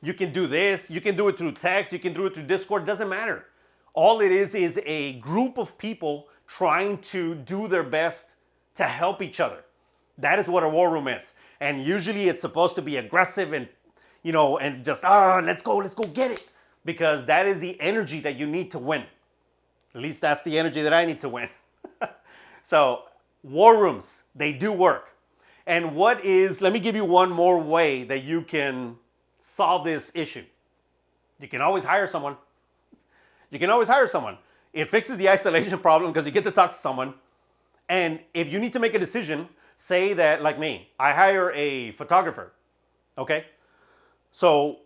[SPEAKER 1] You can do this, you can do it through text, you can do it through Discord, doesn't matter. All it is a group of people trying to do their best to help each other. That is what a war room is. And usually it's supposed to be aggressive and, and just, let's go get it. Because that is the energy that you need to win. At least that's the energy that I need to win. So war rooms, they do work. And let me give you one more way that you can solve this issue. You can always hire someone. It fixes the isolation problem because you get to talk to someone. And if you need to make a decision, say that, like me, I hire a photographer, okay? So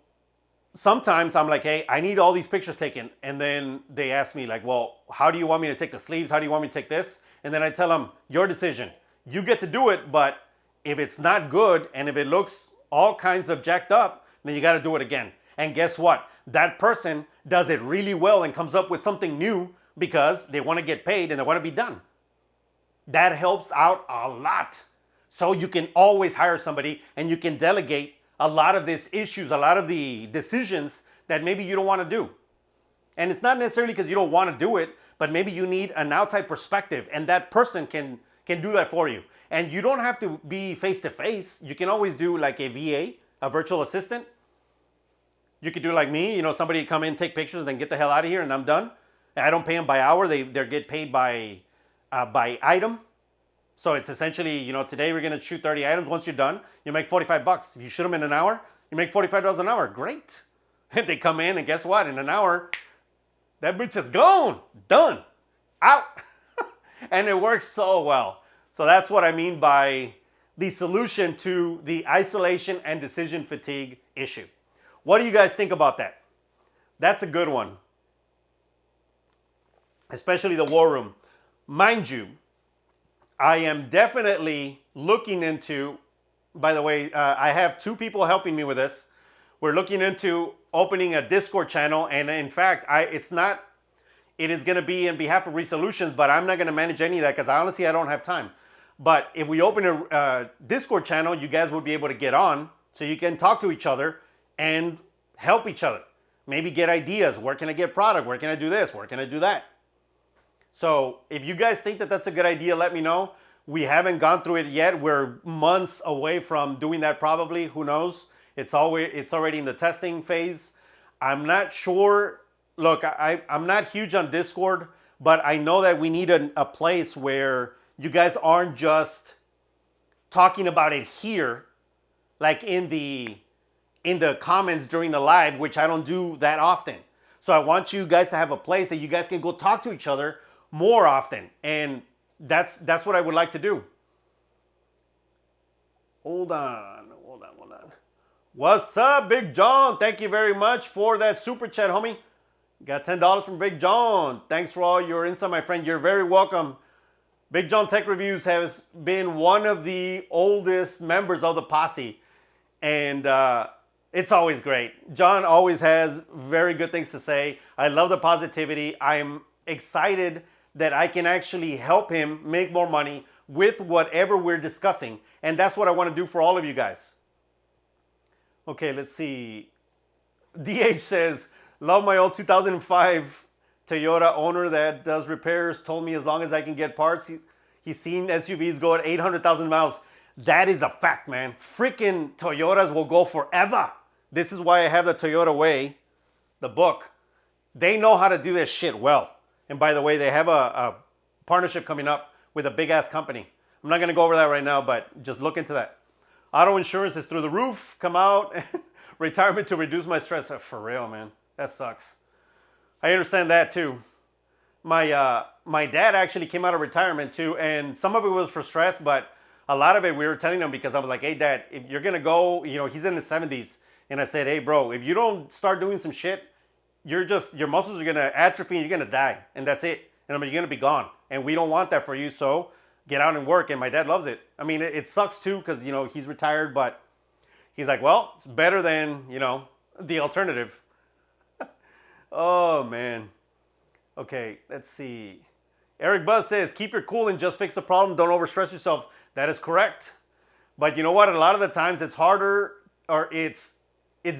[SPEAKER 1] sometimes I'm like, hey, I need all these pictures taken. And then they ask me like, well, how do you want me to take the sleeves? How do you want me to take this? And then I tell them, your decision. You get to do it, but if it's not good and if it looks all kinds of jacked up, then you got to do it again. And guess what? That person does it really well and comes up with something new because they want to get paid and they want to be done. That helps out a lot. So you can always hire somebody and you can delegate a lot of these issues, a lot of the decisions that maybe you don't want to do. And it's not necessarily because you don't want to do it, but maybe you need an outside perspective and that person can do that for you. And you don't have to be face to face. You can always do like a VA, a virtual assistant. You could do like me, somebody come in, take pictures, and then get the hell out of here, and I'm done. I don't pay them by hour; they get paid by item. So it's essentially, today we're gonna shoot 30 items. Once you're done, you make $45. If you shoot them in an hour, you make $45 an hour. Great. And they come in, and guess what? In an hour, that bitch is gone, done, out, and it works so well. So that's what I mean by the solution to the isolation and decision fatigue issue. What do you guys think about that? That's a good one. especially the war room. Mind you, I am definitely looking into, by the way, I have 2 people helping me with this. We're looking into opening a Discord channel, and in fact, it is going to be in behalf of Resellutions, but I'm not going to manage any of that because honestly, I don't have time. But if we open a Discord channel, you guys would be able to get on so you can talk to each other and help each other. Maybe get ideas. Where can I get product? Where can I do this? Where can I do that? So if you guys think that that's a good idea, let me know. We haven't gone through it yet. We're months away from doing that probably. Who knows? It's already in the testing phase. I'm not sure. Look, I'm not huge on Discord, but I know that we need a place where you guys aren't just talking about it here, like in the comments during the live, which I don't do that often. So I want you guys to have a place that you guys can go talk to each other more often. And that's what I would like to do. Hold on. What's up, Big John? Thank you very much for that super chat, homie. Got $10 from Big John. Thanks for all your insight, my friend. You're very welcome. Big John Tech Reviews has been one of the oldest members of the posse. And it's always great. John always has very good things to say. I love the positivity. I'm excited that I can actually help him make more money with whatever we're discussing. And that's what I want to do for all of you guys. Okay, let's see. DH says, love my old 2005 Toyota owner that does repairs. Told me as long as I can get parts, he's seen SUVs go at 800,000 miles. That is a fact, man. Freaking Toyotas will go forever. This is why I have the Toyota Way, the book. They know how to do this shit well. And by the way, they have a partnership coming up with a big-ass company. I'm not going to go over that right now, but just look into that. Auto insurance is through the roof. Come out. Retirement to reduce my stress. For real, man. That sucks. I understand that, too. My dad actually came out of retirement, too, and some of it was for stress, but a lot of it we were telling him because I was like, hey, Dad, if you're going to go, he's in his 70s. And I said, hey, bro, if you don't start doing some shit, your muscles are going to atrophy and you're going to die. And that's it. And you're going to be gone. And we don't want that for you. So get out and work. And my dad loves it. I mean, it sucks too because, he's retired. But he's like, well, it's better than, the alternative. Oh, man. Okay, let's see. Eric Buzz says, keep your cool and just fix the problem. Don't overstress yourself. That is correct. But you know what? A lot of the times it's harder or it's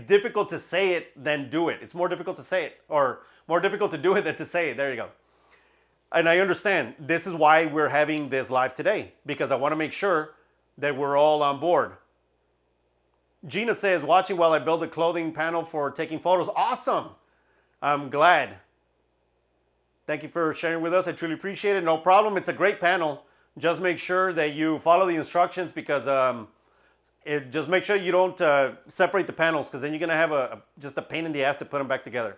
[SPEAKER 1] difficult to say it than do it. It's more difficult to say it or more difficult to do it than to say it. There you go. And I understand. This is why we're having this live today because I want to make sure that we're all on board. Gina says, watching while I build a clothing panel for taking photos. Awesome. I'm glad. Thank you for sharing with us. I truly appreciate it. No problem. It's a great panel. Just make sure that you follow the instructions because just make sure you don't separate the panels because then you're going to have just a pain in the ass to put them back together.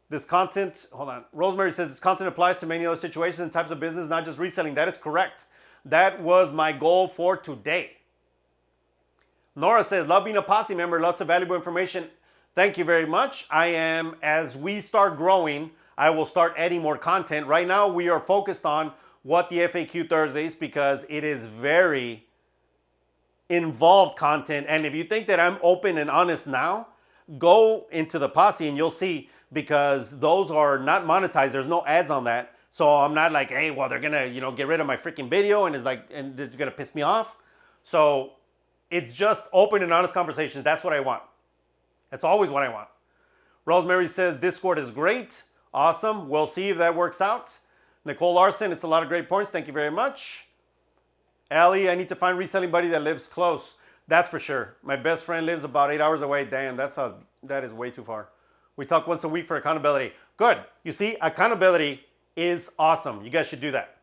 [SPEAKER 1] This content, hold on. Rosemary says this content applies to many other situations and types of business, not just reselling. That is correct. That was my goal for today. Nora says, love being a posse member. Lots of valuable information. Thank you very much. I am, as we start growing, I will start adding more content. Right now, we are focused on what the FAQ Thursdays because it is very involved content. And if you think that I'm open and honest now, go into the posse and you'll see because those are not monetized. There's no ads on that. So I'm not like, hey, well, they're going to, get rid of my freaking video and and they're going to piss me off. So it's just open and honest conversations. That's what I want. That's always what I want. Rosemary says Discord is great. Awesome. We'll see if that works out. Nicole Larson, it's a lot of great points. Thank you very much. Allie, I need to find reselling buddy that lives close. That's for sure. My best friend lives about 8 hours away. Damn, that is way too far. We talk once a week for accountability. Good. You see, accountability is awesome. You guys should do that.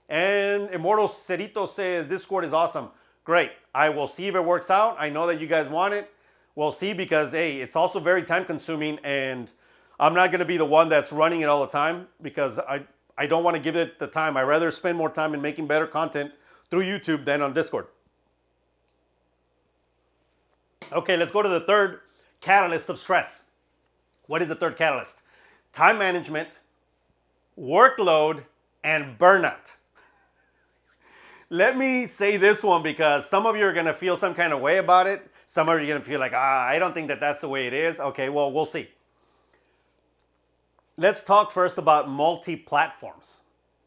[SPEAKER 1] And Immortal Cerito says Discord is awesome. Great. I will see if it works out. I know that you guys want it. We'll see because, hey, it's also very time consuming and I'm not going to be the one that's running it all the time because I don't want to give it the time. I'd rather spend more time in making better content through YouTube than on Discord. Okay, let's go to the third catalyst of stress. What is the third catalyst? Time management workload and burnout. Let me say this one because some of you are going to feel some kind of way about it. Some of you are going to feel like, I don't think that that's the way it is. Okay, well, we'll see. Let's talk first about multi-platforms.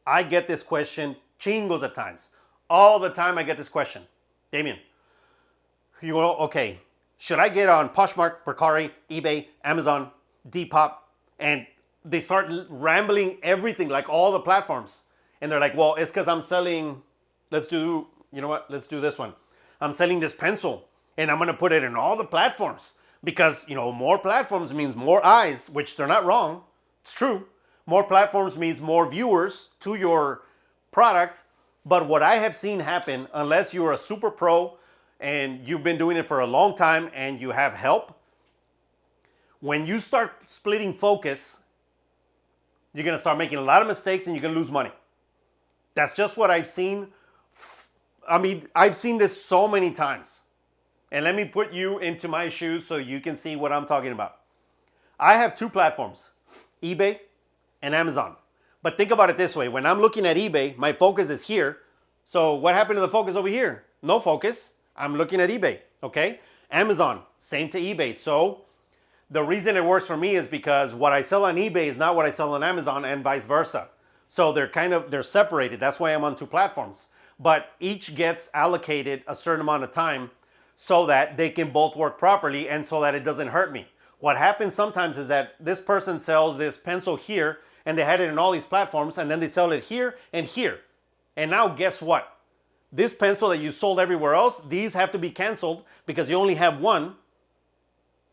[SPEAKER 1] I get this question chingos at times. All the time I get this question. Damien, you go, okay, should I get on Poshmark, Mercari, eBay, Amazon, Depop? And they start rambling everything, like all the platforms. And they're like, well, it's because I'm selling, let's do this one. I'm selling this pencil and I'm going to put it in all the platforms because, more platforms means more eyes, which they're not wrong. It's true. More platforms means more viewers to your product. But what I have seen happen, unless you're a super pro and you've been doing it for a long time and you have help, when you start splitting focus, you're going to start making a lot of mistakes and you're going to lose money. That's just what I've seen. I mean, I've seen this so many times. And let me put you into my shoes so you can see what I'm talking about. I have two platforms, eBay and Amazon. But think about it this way. When I'm looking at eBay, my focus is here. So what happened to the focus over here? No focus. I'm looking at eBay, okay? Amazon, same to eBay. So the reason it works for me is because what I sell on eBay is not what I sell on Amazon and vice versa. So they're separated. That's why I'm on two platforms. But each gets allocated a certain amount of time so that they can both work properly and so that it doesn't hurt me. What happens sometimes is that this person sells this pencil here and they had it in all these platforms and then they sell it here and here. And now guess what? This pencil that you sold everywhere else, these have to be canceled because you only have one.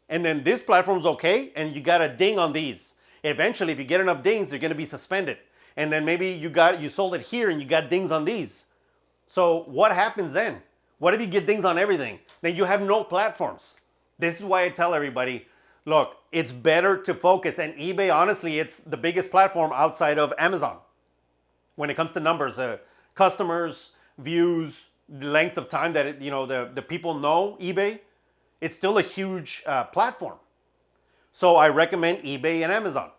[SPEAKER 1] And then this platform's okay and you got a ding on these. Eventually, if you get enough dings, they're going to be suspended. And then maybe you sold it here and you got dings on these. So what happens then? What if you get dings on everything? Then you have no platforms. This is why I tell everybody, look, it's better to focus. And eBay, honestly, it's the biggest platform outside of Amazon. When it comes to numbers, customers, views, the length of time that the people know eBay, it's still a huge platform. So I recommend eBay and Amazon.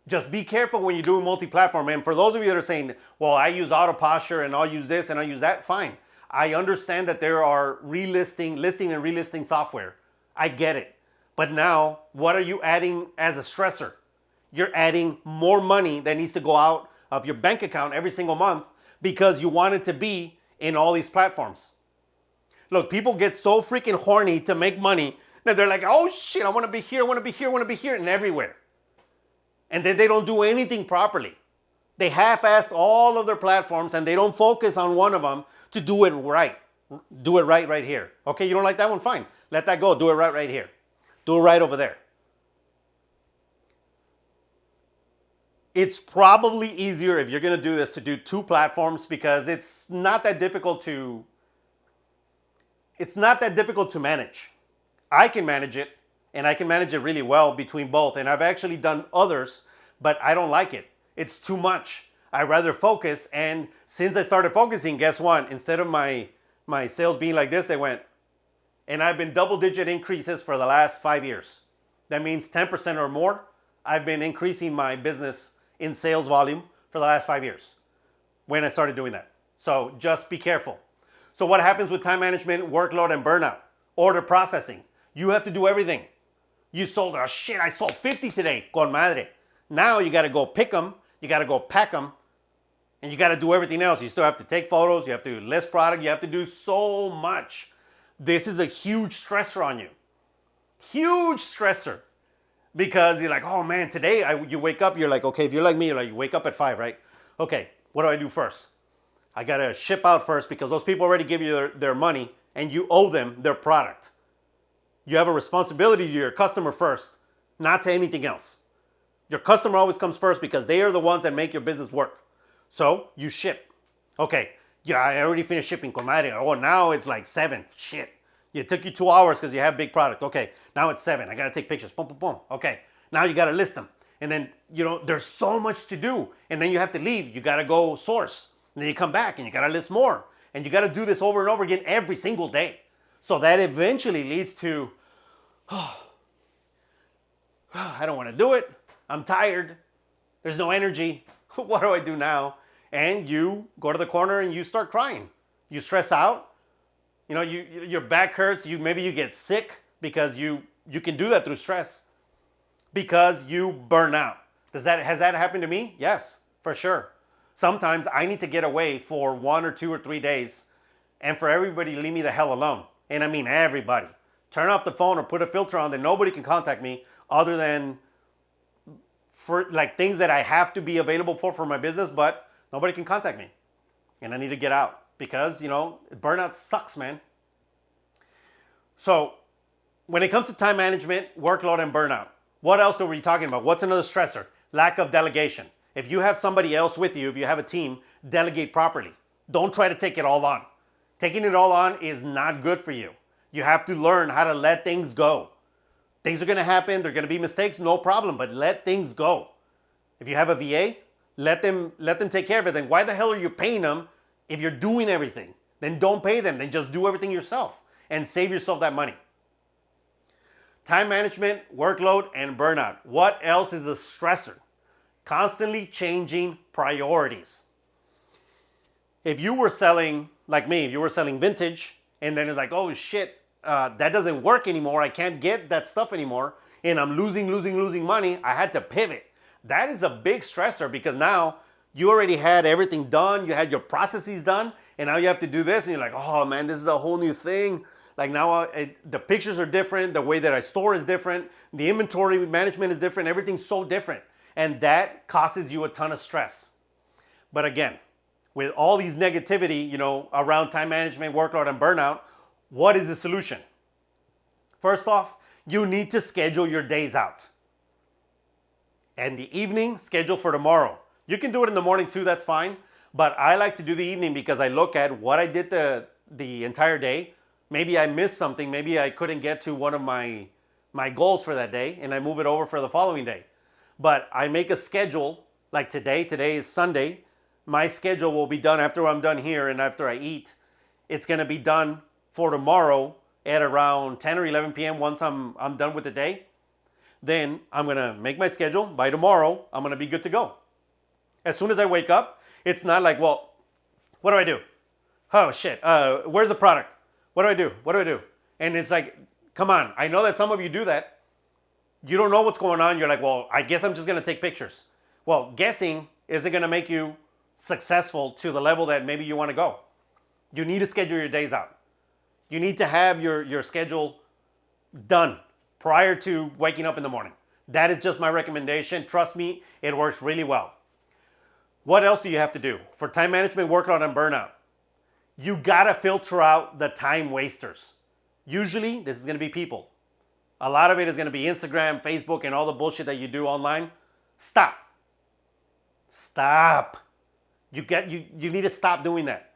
[SPEAKER 1] Just be careful when you're doing multi-platform. And for those of you that are saying, well, I use auto posture and I'll use this and I'll use that, fine. I understand that there are listing and relisting software. I get it. But now, what are you adding as a stressor? You're adding more money that needs to go out of your bank account every single month because you want it to be in all these platforms. Look, people get so freaking horny to make money that they're like, oh shit, I want to be here, I want to be here, I want to be here, and everywhere. And then they don't do anything properly. They half-ass all of their platforms and they don't focus on one of them to do it right. Do it right here. Okay, you don't like that one? Fine. Let that go. Do it right here. Do it right over there. It's probably easier if you're going to do this to do two platforms because it's not that difficult to manage. I can manage it and I can manage it really well between both. And I've actually done others, but I don't like it. It's too much. I rather focus. And since I started focusing, guess what? Instead of my sales being like this, they went. And I've been double-digit increases for the last 5 years. That means 10% or more. I've been increasing my business in sales volume for the last 5 years when I started doing that. So just be careful. So what happens with time management, workload, and burnout? Order processing. You have to do everything. You sold, oh shit, I sold 50 today, con madre. Now you got to go pick them, you got to go pack them, and you got to do everything else. You still have to take photos, you have to list product, you have to do so much. This is a huge stressor on you. Huge stressor. Because you're like, oh man, today you wake up, you're like, okay, if you're like me, you wake up at 5, right? Okay, what do I do first? I got to ship out first because those people already give you their money and you owe them their product. You have a responsibility to your customer first, not to anything else. Your customer always comes first because they are the ones that make your business work. So you ship. Okay, yeah, I already finished shipping, comadre. Oh, now it's like 7. Shit. It took you 2 hours because you have big product. Okay, now it's 7. I got to take pictures. Boom, boom, boom. Okay, now you got to list them. And then, there's so much to do. And then you have to leave. You got to go source. And then you come back and you got to list more. And you got to do this over and over again every single day. So that eventually leads to, I don't want to do it. I'm tired. There's no energy. What do I do now? And you go to the corner and you start crying. You stress out. You know, your back hurts. Maybe you get sick because you can do that through stress because you burn out. Has that happened to me? Yes, for sure. Sometimes I need to get away for 1 or 2 or 3 days and for everybody to leave me the hell alone. And I mean everybody. Turn off the phone or put a filter on that nobody can contact me other than for like things that I have to be available for my business, but nobody can contact me. And I need to get out because, you know, burnout sucks, man. So when it comes to time management, workload, and burnout, what else are we talking about? What's another stressor? Lack of delegation. If you have somebody else with you, if you have a team, delegate properly. Don't try to take it all on. Taking it all on is not good for you. You have to learn how to let things go. Things are going to happen. There are going to be mistakes, no problem, but let things go. If you have a VA, let them take care of it. Then why the hell are you paying them if you're doing everything? Then don't pay them. Then just do everything yourself and save yourself that money. Time management, workload, and burnout. What else is a stressor? Constantly changing priorities. If you were selling, like me, if you were selling vintage, and then it's like, oh shit, that doesn't work anymore, I can't get that stuff anymore, and I'm losing money, I had to pivot. That is a big stressor because now you already had everything done, you had your processes done, and now you have to do this, and you're like, oh man, this is a whole new thing. Like now the pictures are different, the way that I store is different, the inventory management is different, everything's so different. And that causes you a ton of stress. But again, with all these negativity, you know, around time management, workload, and burnout, what is the solution? First off, you need to schedule your days out. And the evening, schedule for tomorrow. You can do it in the morning too, that's fine. But I like to do the evening because I look at what I did the entire day. Maybe I missed something. Maybe I couldn't get to one of my goals for that day, and I move it over for the following day. But I make a schedule, like today is Sunday. My schedule will be done after I'm done here and after I eat. It's gonna be done for tomorrow at around 10 or 11 p.m. once I'm done with the day. Then I'm gonna make my schedule. By tomorrow, I'm gonna be good to go. As soon as I wake up, it's not like, well, what do I do? Oh shit, where's the product? What do I do? What do I do? And it's like, come on, I know that some of you do that. You don't know what's going on. You're like, well, I guess I'm just going to take pictures. Well, guessing isn't going to make you successful to the level that maybe you want to go. You need to schedule your days out. You need to have your schedule done prior to waking up in the morning. That is just my recommendation. Trust me, it works really well. What else do you have to do? For time management, workload, and burnout, you got to filter out the time wasters. Usually, this is going to be people. A lot of it is going to be Instagram, Facebook, and all the bullshit that you do online. Stop. Stop. You need to stop doing that.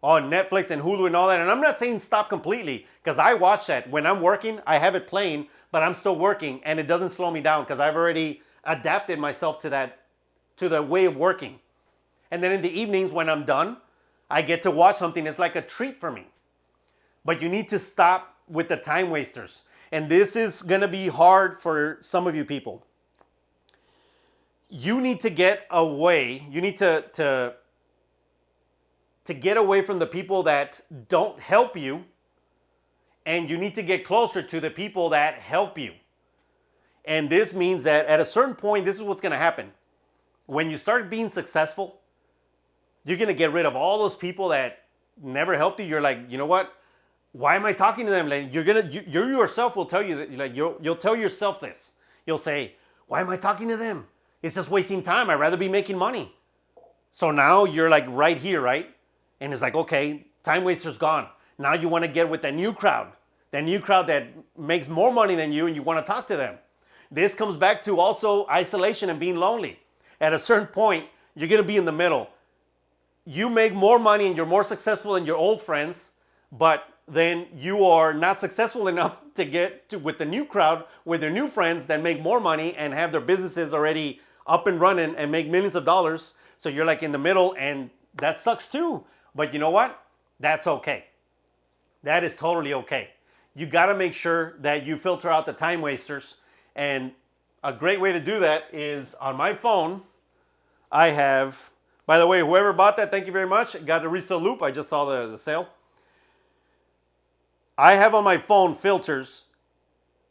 [SPEAKER 1] On Netflix and Hulu and all that. And I'm not saying stop completely, because I watch that. When I'm working, I have it playing, but I'm still working, and it doesn't slow me down because I've already adapted myself to the way of working. And then in the evenings when I'm done, I get to watch something. It's like a treat for me. But you need to stop with the time wasters. And this is going to be hard for some of you people. You need to get away. You need to get away from the people that don't help you. And you need to get closer to the people that help you. And this means that at a certain point, this is what's going to happen. When you start being successful, you're going to get rid of all those people that never helped you. You're like, you know what? Why am I talking to them? Like you yourself will tell you that, like you'll tell yourself this. You'll say, why am I talking to them? It's just wasting time. I'd rather be making money. So now you're like right here, right? And it's like, okay, time waster's gone. Now you want to get with that new crowd that makes more money than you, and you want to talk to them. This comes back to also isolation and being lonely. At a certain point, you're going to be in the middle. You make more money and you're more successful than your old friends, but then you are not successful enough to get to with the new crowd, with their new friends that make more money and have their businesses already up and running and make millions of dollars. So you're like in the middle, and that sucks too. But you know what? That's okay. That is totally okay. You got to make sure that you filter out the time wasters. And a great way to do that is on my phone, I have, by the way, whoever bought that, thank you very much. Got the Resellupe. I just saw the sale. I have on my phone filters,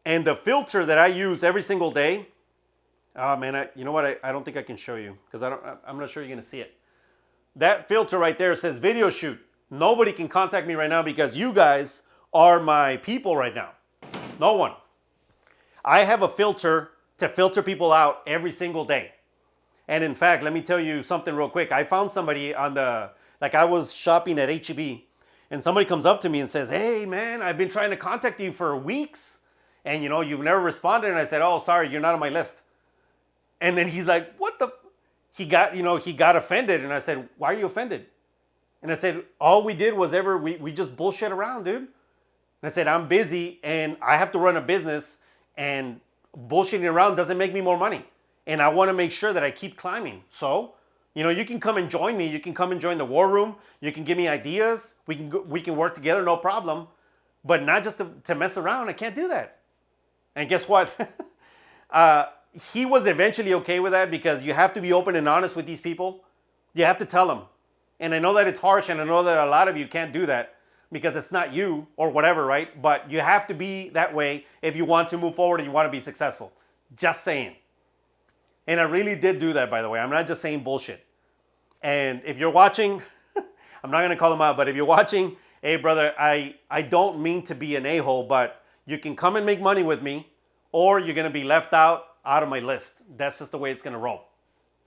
[SPEAKER 1] and the filter that I use every single day, oh man, you know what? I don't think I can show you because I'm not sure you're gonna see it. That filter right there says video shoot. Nobody can contact me right now because you guys are my people right now. No one. I have a filter to filter people out every single day. And in fact, let me tell you something real quick. I found somebody on like I was shopping at H-E-B, and somebody comes up to me and says, hey man, I've been trying to contact you for weeks, and you've never responded. And I said, oh, sorry, you're not on my list. And then he's like, what the? He got offended. And I said, why are you offended? And I said, all we did was we just bullshit around, dude. And I said, I'm busy and I have to run a business, and bullshitting around doesn't make me more money. And I want to make sure that I keep climbing. So, you can come and join me. You can come and join the war room. You can give me ideas. We can work together, no problem. But not just to mess around. I can't do that. And guess what? He was eventually okay with that because you have to be open and honest with these people. You have to tell them. And I know that it's harsh, and I know that a lot of you can't do that because it's not you or whatever, right? But you have to be that way if you want to move forward and you want to be successful. Just saying. And I really did do that, by the way. I'm not just saying bullshit. And if you're watching, I'm not going to call them out, but if you're watching, hey, brother, I don't mean to be an a-hole, but you can come and make money with me, or you're going to be left out of my list. That's just the way it's going to roll.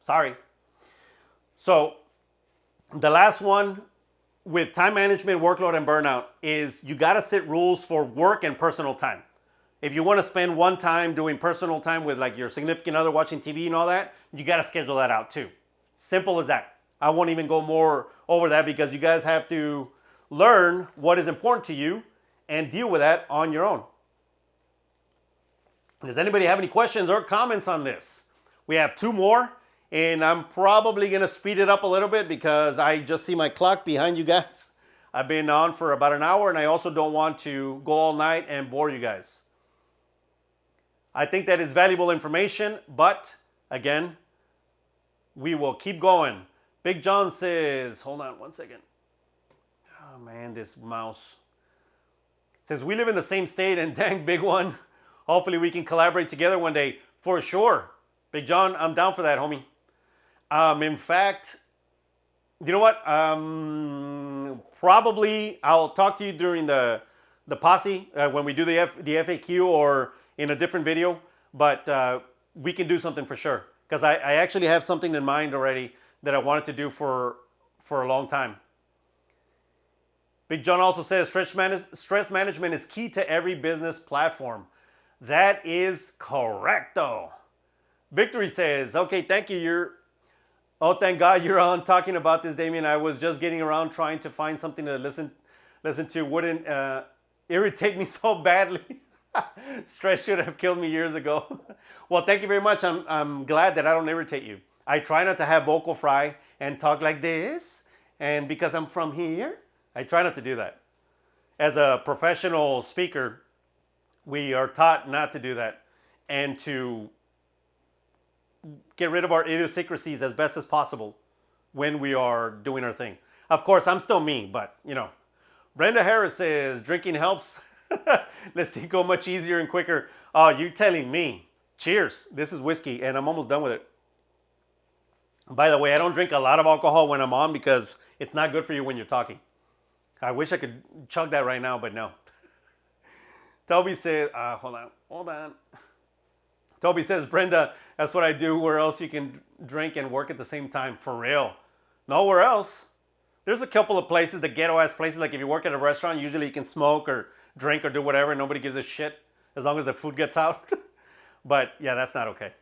[SPEAKER 1] Sorry. So the last one with time management, workload, and burnout is you got to set rules for work and personal time. If you want to spend one time doing personal time with like your significant other watching TV and all that, you got to schedule that out too. Simple as that. I won't even go more over that because you guys have to learn what is important to you and deal with that on your own. Does anybody have any questions or comments on this? We have two more, and I'm probably going to speed it up a little bit because I just see my clock behind you guys. I've been on for about an hour, and I also don't want to go all night and bore you guys. I think that is valuable information, but again, we will keep going. Big John says, hold on one second. Oh man, this mouse. Says, we live in the same state, and dang, big one. Hopefully we can collaborate together one day. For sure. Big John, I'm down for that, homie. In fact, you know what? Probably I'll talk to you during the posse when we do the FAQ or in a different video. But we can do something for sure. Because I actually have something in mind already that I wanted to do for a long time. Big John also says stress management is key to every business platform. That is correcto. Victory says, okay, thank you. Oh, thank God you're on talking about this, Damien. I was just getting around trying to find something to listen to. Wouldn't irritate me so badly. Stress should have killed me years ago. Well, thank you very much. I'm glad that I don't irritate you. I try not to have vocal fry and talk like this. And because I'm from here, I try not to do that. As a professional speaker, we are taught not to do that and to get rid of our idiosyncrasies as best as possible when we are doing our thing. Of course, I'm still me, but Brenda Harris says, drinking helps. Let's go much easier and quicker. Oh, you're telling me. Cheers. This is whiskey, and I'm almost done with it. By the way, I don't drink a lot of alcohol when I'm on because it's not good for you when you're talking. I wish I could chug that right now, but no. Toby says, hold on. Toby says, Brenda, that's what I do. Where else you can drink and work at the same time? For real. Nowhere else. There's a couple of places, the ghetto-ass places, like if you work at a restaurant, usually you can smoke or drink or do whatever, and nobody gives a shit as long as the food gets out. But yeah, that's not okay.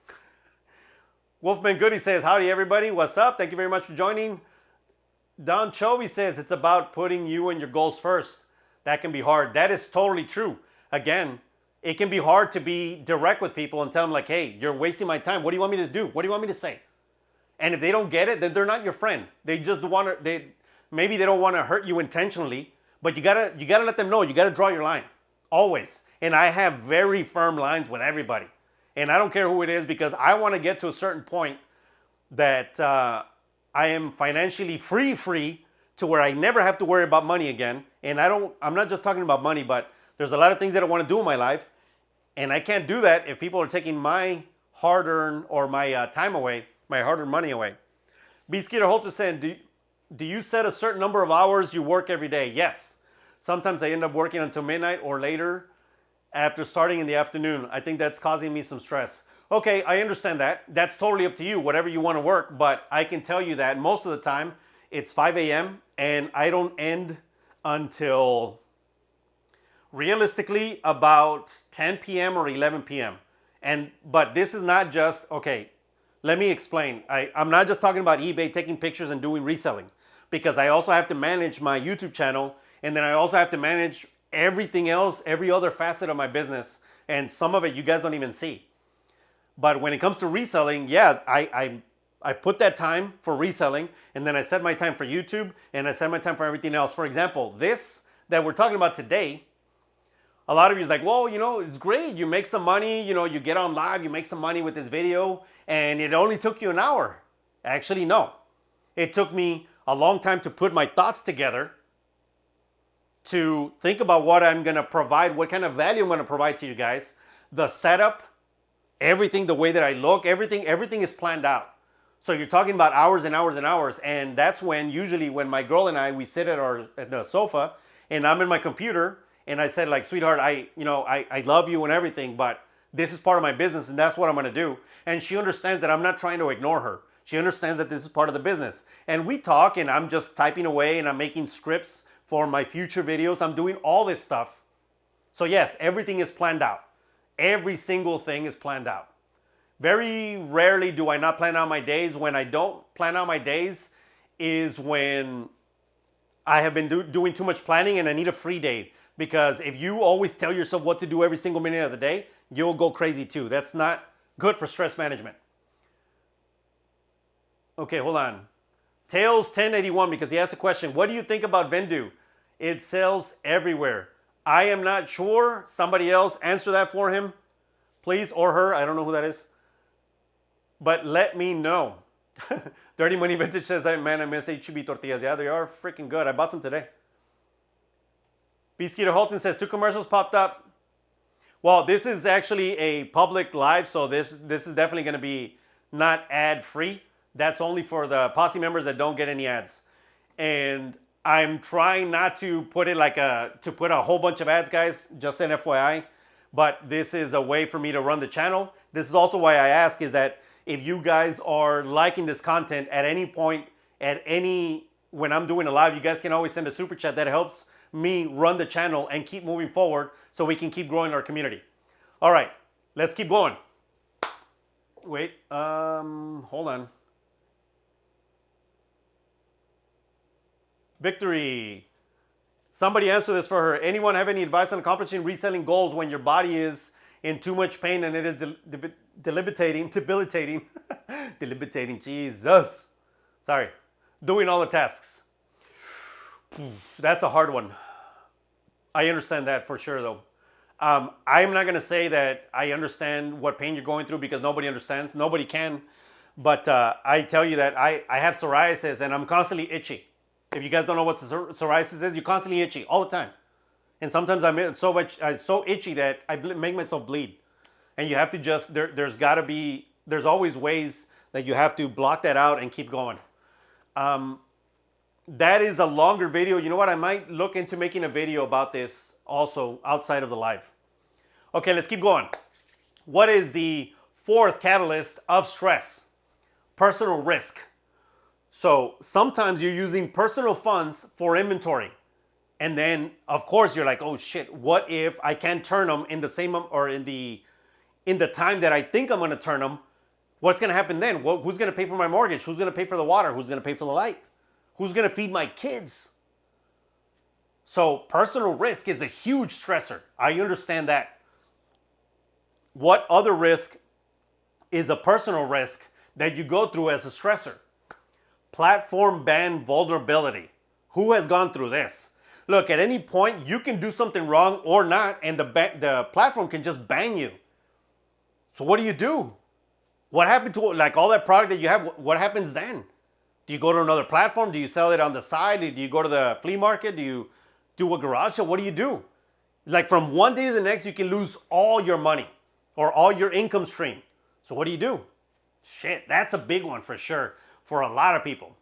[SPEAKER 1] Wolfman Goody says, howdy everybody, what's up? Thank you very much for joining. Don Chovy says, it's about putting you and your goals first. That can be hard. That is totally true. Again, it can be hard to be direct with people and tell them like, hey, you're wasting my time. What do you want me to do? What do you want me to say? And if they don't get it, then they're not your friend. They just want to, maybe they don't want to hurt you intentionally, but you gotta let them know. You gotta draw your line, always. And I have very firm lines with everybody. And I don't care who it is because I want to get to a certain point that I am financially free to where I never have to worry about money again. And I'm not just talking about money, but there's a lot of things that I want to do in my life. And I can't do that if people are taking my hard-earned or my time away, my hard-earned money away. B. Skeeter Holter said, do you set a certain number of hours you work every day? Yes. Sometimes I end up working until midnight or later after starting in the afternoon. I think that's causing me some stress. Okay, I understand that. That's totally up to you, whatever you want to work. But I can tell you that most of the time it's 5 a.m. and I don't end until realistically about 10 p.m. or 11 p.m. But this is not just, okay, let me explain. I'm not just talking about eBay, taking pictures and doing reselling, because I also have to manage my YouTube channel, and then I also have to manage everything else, every other facet of my business, and some of it you guys don't even see. But when it comes to reselling, yeah, I put that time for reselling, and then I set my time for YouTube, and I set my time for everything else. For example, this that we're talking about today, a lot of you is like, well, it's great. You make some money, you get on live, you make some money with this video, and it only took you an hour. Actually, no. It took me a long time to put my thoughts together, to think about what I'm going to provide, what kind of value I'm going to provide to you guys, the setup, everything, the way that I look, everything is planned out. So you're talking about hours and hours and hours, and that's usually when my girl and I, we sit at the sofa, and I'm in my computer, and I said, like, sweetheart, I love you and everything, but this is part of my business, and that's what I'm going to do. And she understands that I'm not trying to ignore her. She understands that this is part of the business. And we talk, and I'm just typing away, and I'm making scripts for my future videos. I'm doing all this stuff. So yes, everything is planned out. Every single thing is planned out. Very rarely do I not plan out my days. When I don't plan out my days is when I have been doing too much planning and I need a free day. Because if you always tell yourself what to do every single minute of the day, you'll go crazy too. That's not good for stress management. Okay, hold on. Tails 1081, because he asked a question. What do you think about Vendu? It sells everywhere. I am not sure. Somebody else answer that for him, please, or her. I don't know who that is. But let me know. Dirty Money Vintage says, man, I miss HEB tortillas. Yeah, they are freaking good. I bought some today. B. Skeeter Holton says, 2 commercials popped up. Well, this is actually a public live, so this is definitely going to be not ad-free. That's only for the Posse members that don't get any ads. And I'm trying not to put it to put a whole bunch of ads, guys, just an FYI. But this is a way for me to run the channel. This is also why I ask, is that if you guys are liking this content at any point, when I'm doing a live, you guys can always send a super chat. That helps me run the channel and keep moving forward so we can keep growing our community. All right, let's keep going. Wait, hold on. Victory. Somebody answer this for her. Anyone have any advice on accomplishing reselling goals when your body is in too much pain and it is debilitating, Jesus. Sorry. Doing all the tasks. That's a hard one. I understand that for sure though. I'm not going to say that I understand what pain you're going through, because nobody understands. Nobody can. But I tell you that I have psoriasis and I'm constantly itchy. If you guys don't know what psoriasis is, you're constantly itchy all the time. And sometimes I'm so itchy that I make myself bleed. And you have to just, there's always ways that you have to block that out and keep going. That is a longer video. You know what? I might look into making a video about this also outside of the live. Okay, let's keep going. What is the 4th catalyst of stress? Personal risk. So sometimes you're using personal funds for inventory. And then, of course, you're like, oh shit, what if I can't turn them in the same, or in the time that I think I'm going to turn them? What's going to happen then? Who's going to pay for my mortgage? Who's going to pay for the water? Who's going to pay for the light? Who's going to feed my kids? So personal risk is a huge stressor. I understand that. What other risk is a personal risk that you go through as a stressor? Platform ban vulnerability. Who has gone through this? Look, at any point, you can do something wrong or not, and the platform can just ban you. So what do you do? What happened to like all that product that you have? What happens then? Do you go to another platform? Do you sell it on the side? Do you go to the flea market? Do you do a garage sale? What do you do? Like from one day to the next, you can lose all your money or all your income stream. So what do you do? Shit, that's a big one for sure for a lot of people.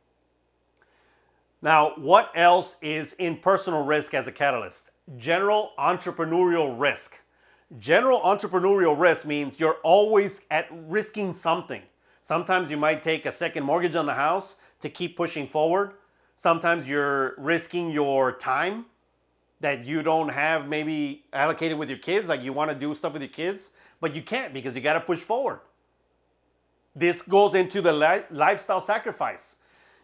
[SPEAKER 1] Now, what else is in personal risk as a catalyst? General entrepreneurial risk. General entrepreneurial risk means you're always at risking something. Sometimes you might take a second mortgage on the house to keep pushing forward. Sometimes you're risking your time that you don't have maybe allocated with your kids, like you want to do stuff with your kids, but you can't because you got to push forward. This goes into the lifestyle sacrifice.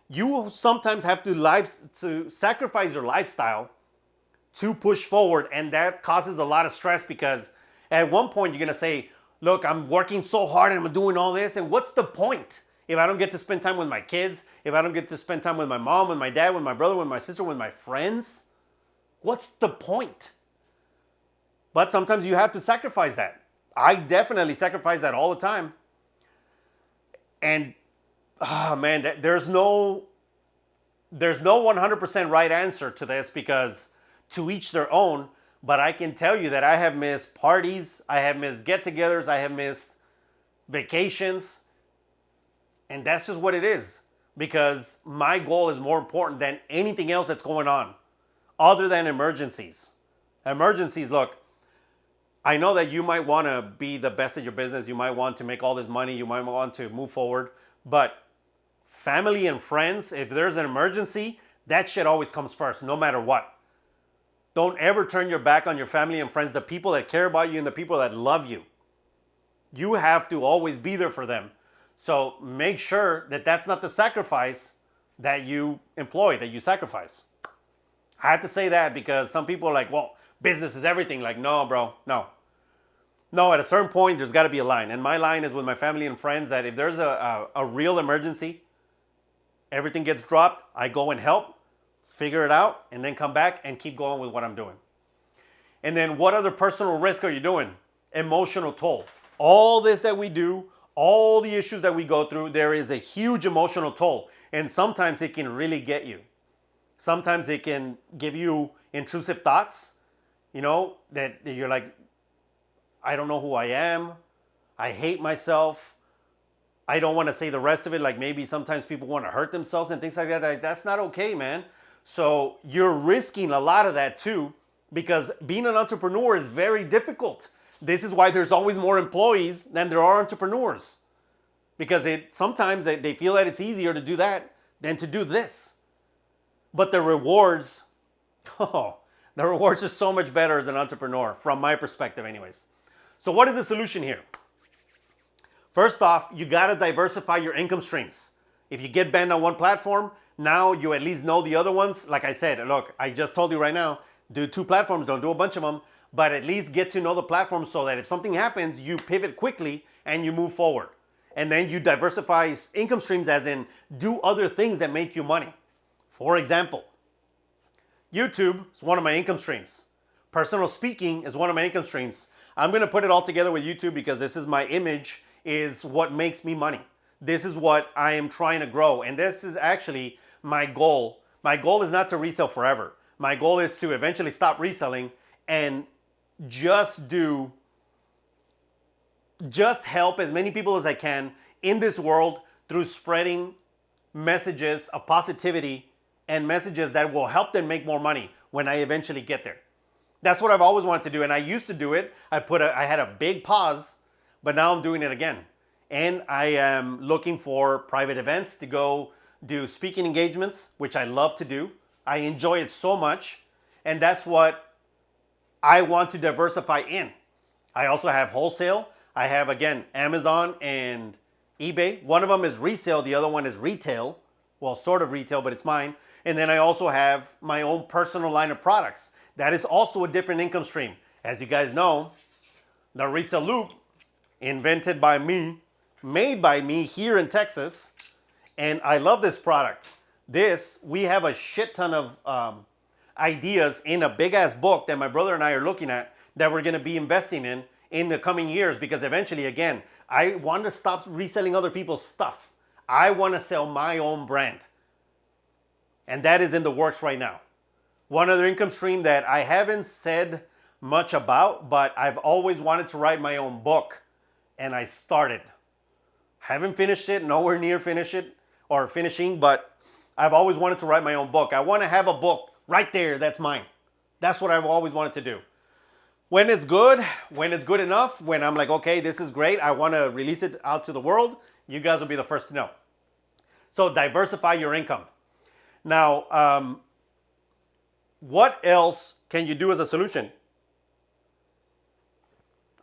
[SPEAKER 1] You sometimes have to sacrifice your lifestyle to push forward, and that causes a lot of stress because at one point you're going to say, look, I'm working so hard and I'm doing all this, and what's the point if I don't get to spend time with my kids, if I don't get to spend time with my mom, with my dad, with my brother, with my sister, with my friends? What's the point? But sometimes you have to sacrifice that. I definitely sacrifice that all the time. And man, there's no 100% right answer to this because to each their own. But I can tell you that I have missed parties, I have missed get-togethers, I have missed vacations. And that's just what it is because my goal is more important than anything else that's going on other than emergencies. Emergencies, look, I know that you might want to be the best at your business. You might want to make all this money. You might want to move forward. But family and friends, if there's an emergency, that shit always comes first, no matter what. Don't ever turn your back on your family and friends, the people that care about you and the people that love you. You have to always be there for them. So make sure that that's not the sacrifice that you employ, that you sacrifice. I have to say that because some people are like, well, business is everything. Like, no, bro, no. No, at a certain point, there's got to be a line. And my line is with my family and friends that if there's a real emergency, everything gets dropped, I go and help, figure it out, and then come back and keep going with what I'm doing. And then what other personal risk are you doing? Emotional toll. All this that we do, all the issues that we go through, there is a huge emotional toll. And sometimes it can really get you. Sometimes it can give you intrusive thoughts, you know, that you're like, I don't know who I am. I hate myself. I don't want to say the rest of it. Like maybe sometimes people want to hurt themselves and things like that. Like, that's not okay, man. So you're risking a lot of that too, because being an entrepreneur is very difficult. This is why there's always more employees than there are entrepreneurs. Because sometimes they feel that it's easier to do that than to do this. But the rewards, the rewards are so much better as an entrepreneur, from my perspective anyways. So what is the solution here? First off, you gotta diversify your income streams. If you get banned on one platform, now you at least know the other ones. Like I said, look, I just told you right now, do 2 platforms, don't do a bunch of them, but at least get to know the platform so that if something happens, you pivot quickly and you move forward. And then you diversify income streams as in do other things that make you money. For example, YouTube is one of my income streams. Personal speaking is one of my income streams. I'm gonna put it all together with YouTube because this is my image, is what makes me money. This is what I am trying to grow. And this is actually my goal. My goal is not to resell forever. My goal is to eventually stop reselling and just help as many people as I can in this world through spreading messages of positivity and messages that will help them make more money when I eventually get there. That's what I've always wanted to do, and I used to do it. I had a big pause, but now I'm doing it again. And I am looking for private events to go do speaking engagements, which I love to do. I enjoy it so much, and that's what I want to diversify in. I also have wholesale. I have, again, Amazon and eBay. One of them is resale, the other one is retail. Well, sort of retail, but it's mine. And then I also have my own personal line of products. That is also a different income stream. As you guys know, the Resellupe, invented by me, made by me here in Texas, and I love this product. We have a shit ton of ideas in a big ass book that my brother and I are looking at that we're gonna be investing in in the coming years, because eventually, again, I want to stop reselling other people's stuff. I want to sell my own brand. And that is in the works right now. One other income stream that I haven't said much about, but I've always wanted to write my own book. And I started. Haven't finished it, nowhere near finishing, but I've always wanted to write my own book. I want to have a book right there that's mine. That's what I've always wanted to do. When it's good enough, when I'm like, okay, this is great, I want to release it out to the world, you guys will be the first to know. So diversify your income. Now, what else can you do as a solution?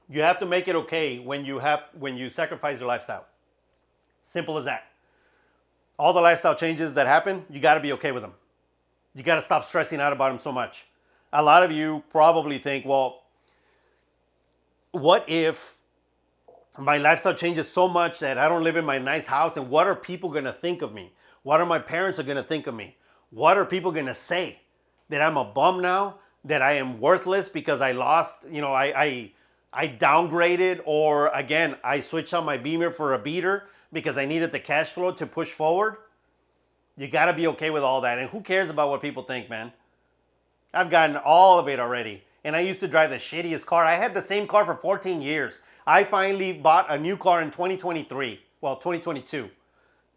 [SPEAKER 1] You have to make it okay when you sacrifice your lifestyle. Simple as that. All the lifestyle changes that happen, you got to be okay with them. You got to stop stressing out about them so much. A lot of you probably think, well, what if my lifestyle changes so much that I don't live in my nice house, and what are people going to think of me? What are my parents going to think of me? What are people going to say? That I'm a bum now? That I am worthless because I lost, I downgraded, or again, I switched on my Beamer for a beater because I needed the cash flow to push forward. You got to be okay with all that. And who cares about what people think, man? I've gotten all of it already. And I used to drive the shittiest car. I had the same car for 14 years. I finally bought a new car in 2023. Well, 2022.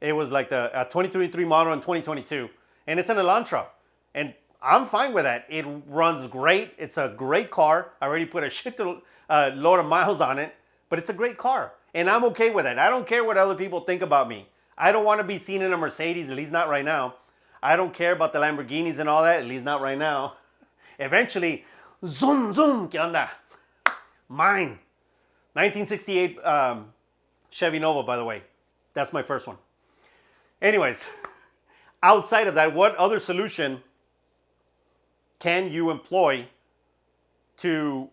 [SPEAKER 1] It was like the 2023 model in 2022. And it's an Elantra. And I'm fine with that. It runs great. It's a great car. I already put a shit load of miles on it. But it's a great car. And I'm okay with it. I don't care what other people think about me. I don't want to be seen in a Mercedes, at least not right now. I don't care about the Lamborghinis and all that, at least not right now. Eventually, zoom, zoom, ¿qué onda? Mine. 1968 Chevy Nova, by the way. That's my first one. Anyways, outside of that, what other solution can you employ to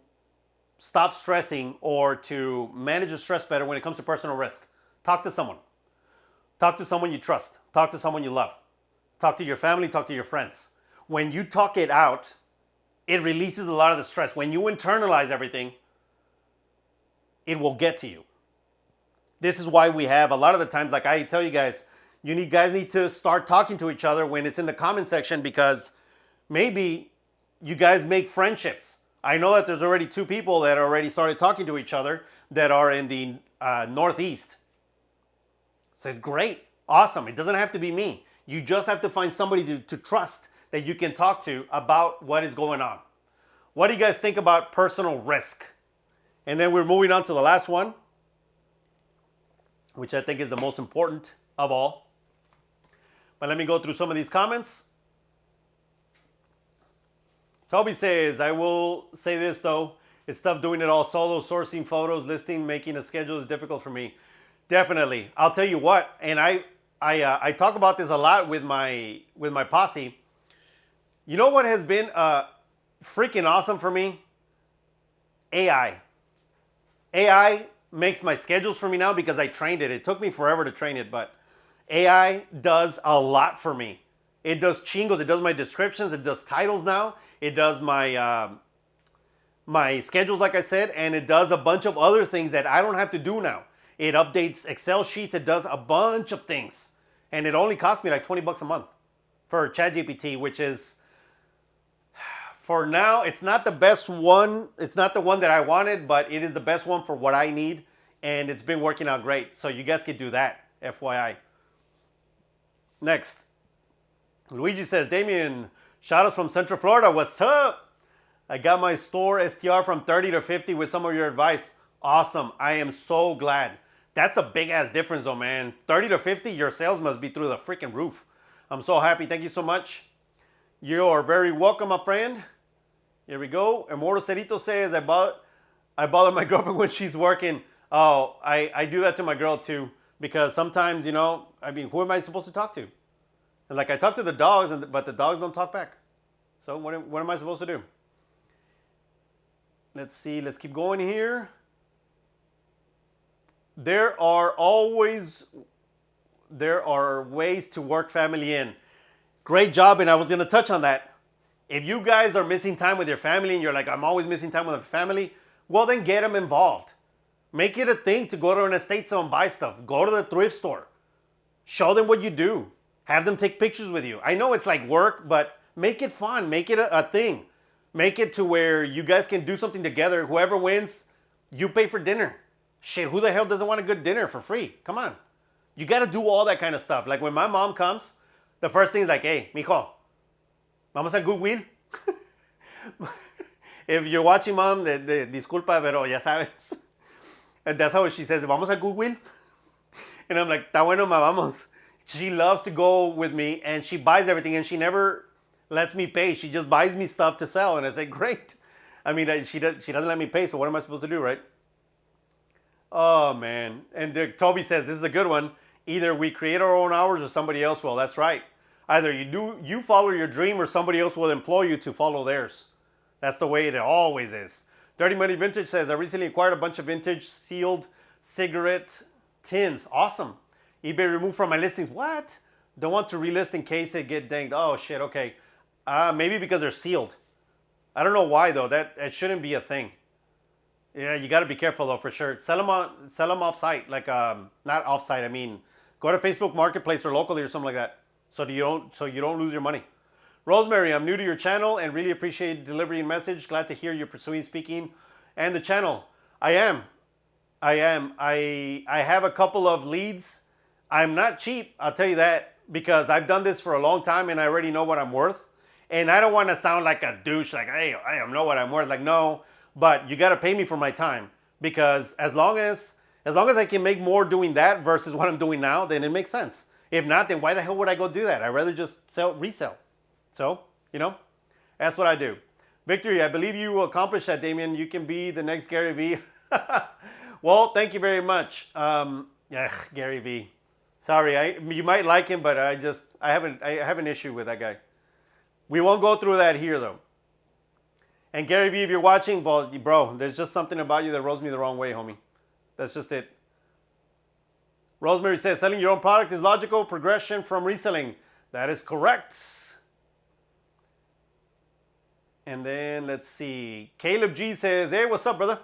[SPEAKER 1] stop stressing or to manage your stress better when it comes to personal risk? Talk to someone. Talk to someone you trust. Talk to someone you love. Talk to your family. Talk to your friends. When you talk it out, it releases a lot of the stress. When you internalize everything, it will get to you. This is why we have a lot of the times, like I tell you guys, guys need to start talking to each other when it's in the comment section, because maybe you guys make friendships. I know that there's already 2 people that already started talking to each other that are in the Northeast. So great, awesome. It doesn't have to be me. You just have to find somebody to trust that you can talk to about what is going on. What do you guys think about personal risk? And then we're moving on to the last one, which I think is the most important of all. But let me go through some of these comments. Toby says, I will say this though, it's tough doing it all solo, sourcing photos, listing, making a schedule is difficult for me. Definitely. I'll tell you what, and I talk about this a lot with my posse. You know what has been freaking awesome for me? AI. AI makes my schedules for me now because I trained it. It took me forever to train it, but AI does a lot for me. It does chingos. It does my descriptions. It does titles now. It does my my schedules, like I said, and it does a bunch of other things that I don't have to do now. It updates Excel sheets. It does a bunch of things. And it only cost me like $20 a month for ChatGPT, which is, for now, it's not the best one. It's not the one that I wanted, but it is the best one for what I need. And it's been working out great. So you guys could do that, FYI. Next. Luigi says, Damien, shout outs from Central Florida. What's up? I got my store STR from 30 to 50 with some of your advice. Awesome. I am so glad. That's a big ass difference though, man. 30 to 50, your sales must be through the freaking roof. I'm so happy. Thank you so much. You are very welcome, my friend. Here we go. Immortal Cerito says, I bother my girlfriend when she's working. Oh, I do that to my girl too. Because sometimes, you know, I mean, who am I supposed to talk to? And like I talk to the dogs, but the dogs don't talk back. So what am I supposed to do? Let's see. Let's keep going here. There are ways to work family in. Great job, and I was going to touch on that. If you guys are missing time with your family and you're like, I'm always missing time with my family, Well, then get them involved. Make it a thing to go to an estate sale and buy stuff. Go to the thrift store. Show them what you do. Have them take pictures with you. I know it's like work, but make it fun. Make it a thing. Make it to where you guys can do something together. Whoever wins, you pay for dinner. Shit, who the hell doesn't want a good dinner for free? Come on. You got to do all that kind of stuff. Like when my mom comes, the first thing is like, hey, mijo, vamos a Goodwill. If you're watching, mom, disculpa, pero ya sabes. And that's how she says, vamos a Goodwill. And I'm like, está bueno, ma, vamos. She loves to go with me and she buys everything and she never lets me pay. She just buys me stuff to sell. And I say, great. I mean, she doesn't let me pay, so what am I supposed to do, right? Oh, man. And Toby says, this is a good one. Either we create our own hours or somebody else will. That's right. Either you follow your dream or somebody else will employ you to follow theirs. That's the way it always is. Dirty Money Vintage says, I recently acquired a bunch of vintage sealed cigarette tins. Awesome. eBay removed from my listings. What? Don't want to relist in case it get dinged. Oh, shit. Okay. Maybe because they're sealed. I don't know why, though. That shouldn't be a thing. Yeah, you got to be careful, though, for sure. Sell them off-site. Like, not off-site. I mean, go to Facebook Marketplace or locally or something like that. So you don't lose your money. Rosemary, I'm new to your channel and really appreciate delivery and message. Glad to hear you're pursuing speaking and the channel. I am. I have a couple of leads. I'm not cheap, I'll tell you that, because I've done this for a long time and I already know what I'm worth. And I don't want to sound like a douche, like, hey, I know what I'm worth. Like, no, but you got to pay me for my time, because as long as I can make more doing that versus what I'm doing now, then it makes sense. If not, then why the hell would I go do that? I'd rather just resell. So, that's what I do. Victory, I believe you will accomplish that, Damien. You can be the next Gary Vee. Well, thank you very much. Gary Vee. Sorry, you might like him, but I have an issue with that guy. We won't go through that here, though. And Gary Vee, if you're watching, well, bro, there's just something about you that rubs me the wrong way, homie. That's just it. Rosemary says, selling your own product is logical progression from reselling. That is correct. And then let's see. Caleb G says, hey, what's up, brother?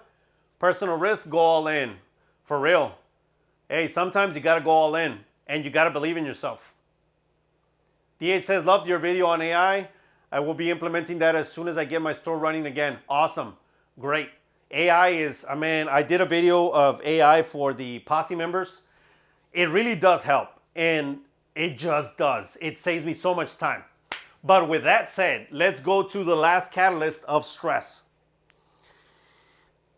[SPEAKER 1] Personal risk, go all in. For real. Hey, sometimes you got to go all in. And you got to believe in yourself. DH says, loved your video on AI. I will be implementing that as soon as I get my store running again. Awesome. Great. AI is, I did a video of AI for the Posse members. It really does help. And it just does. It saves me so much time. But with that said, let's go to the last catalyst of stress.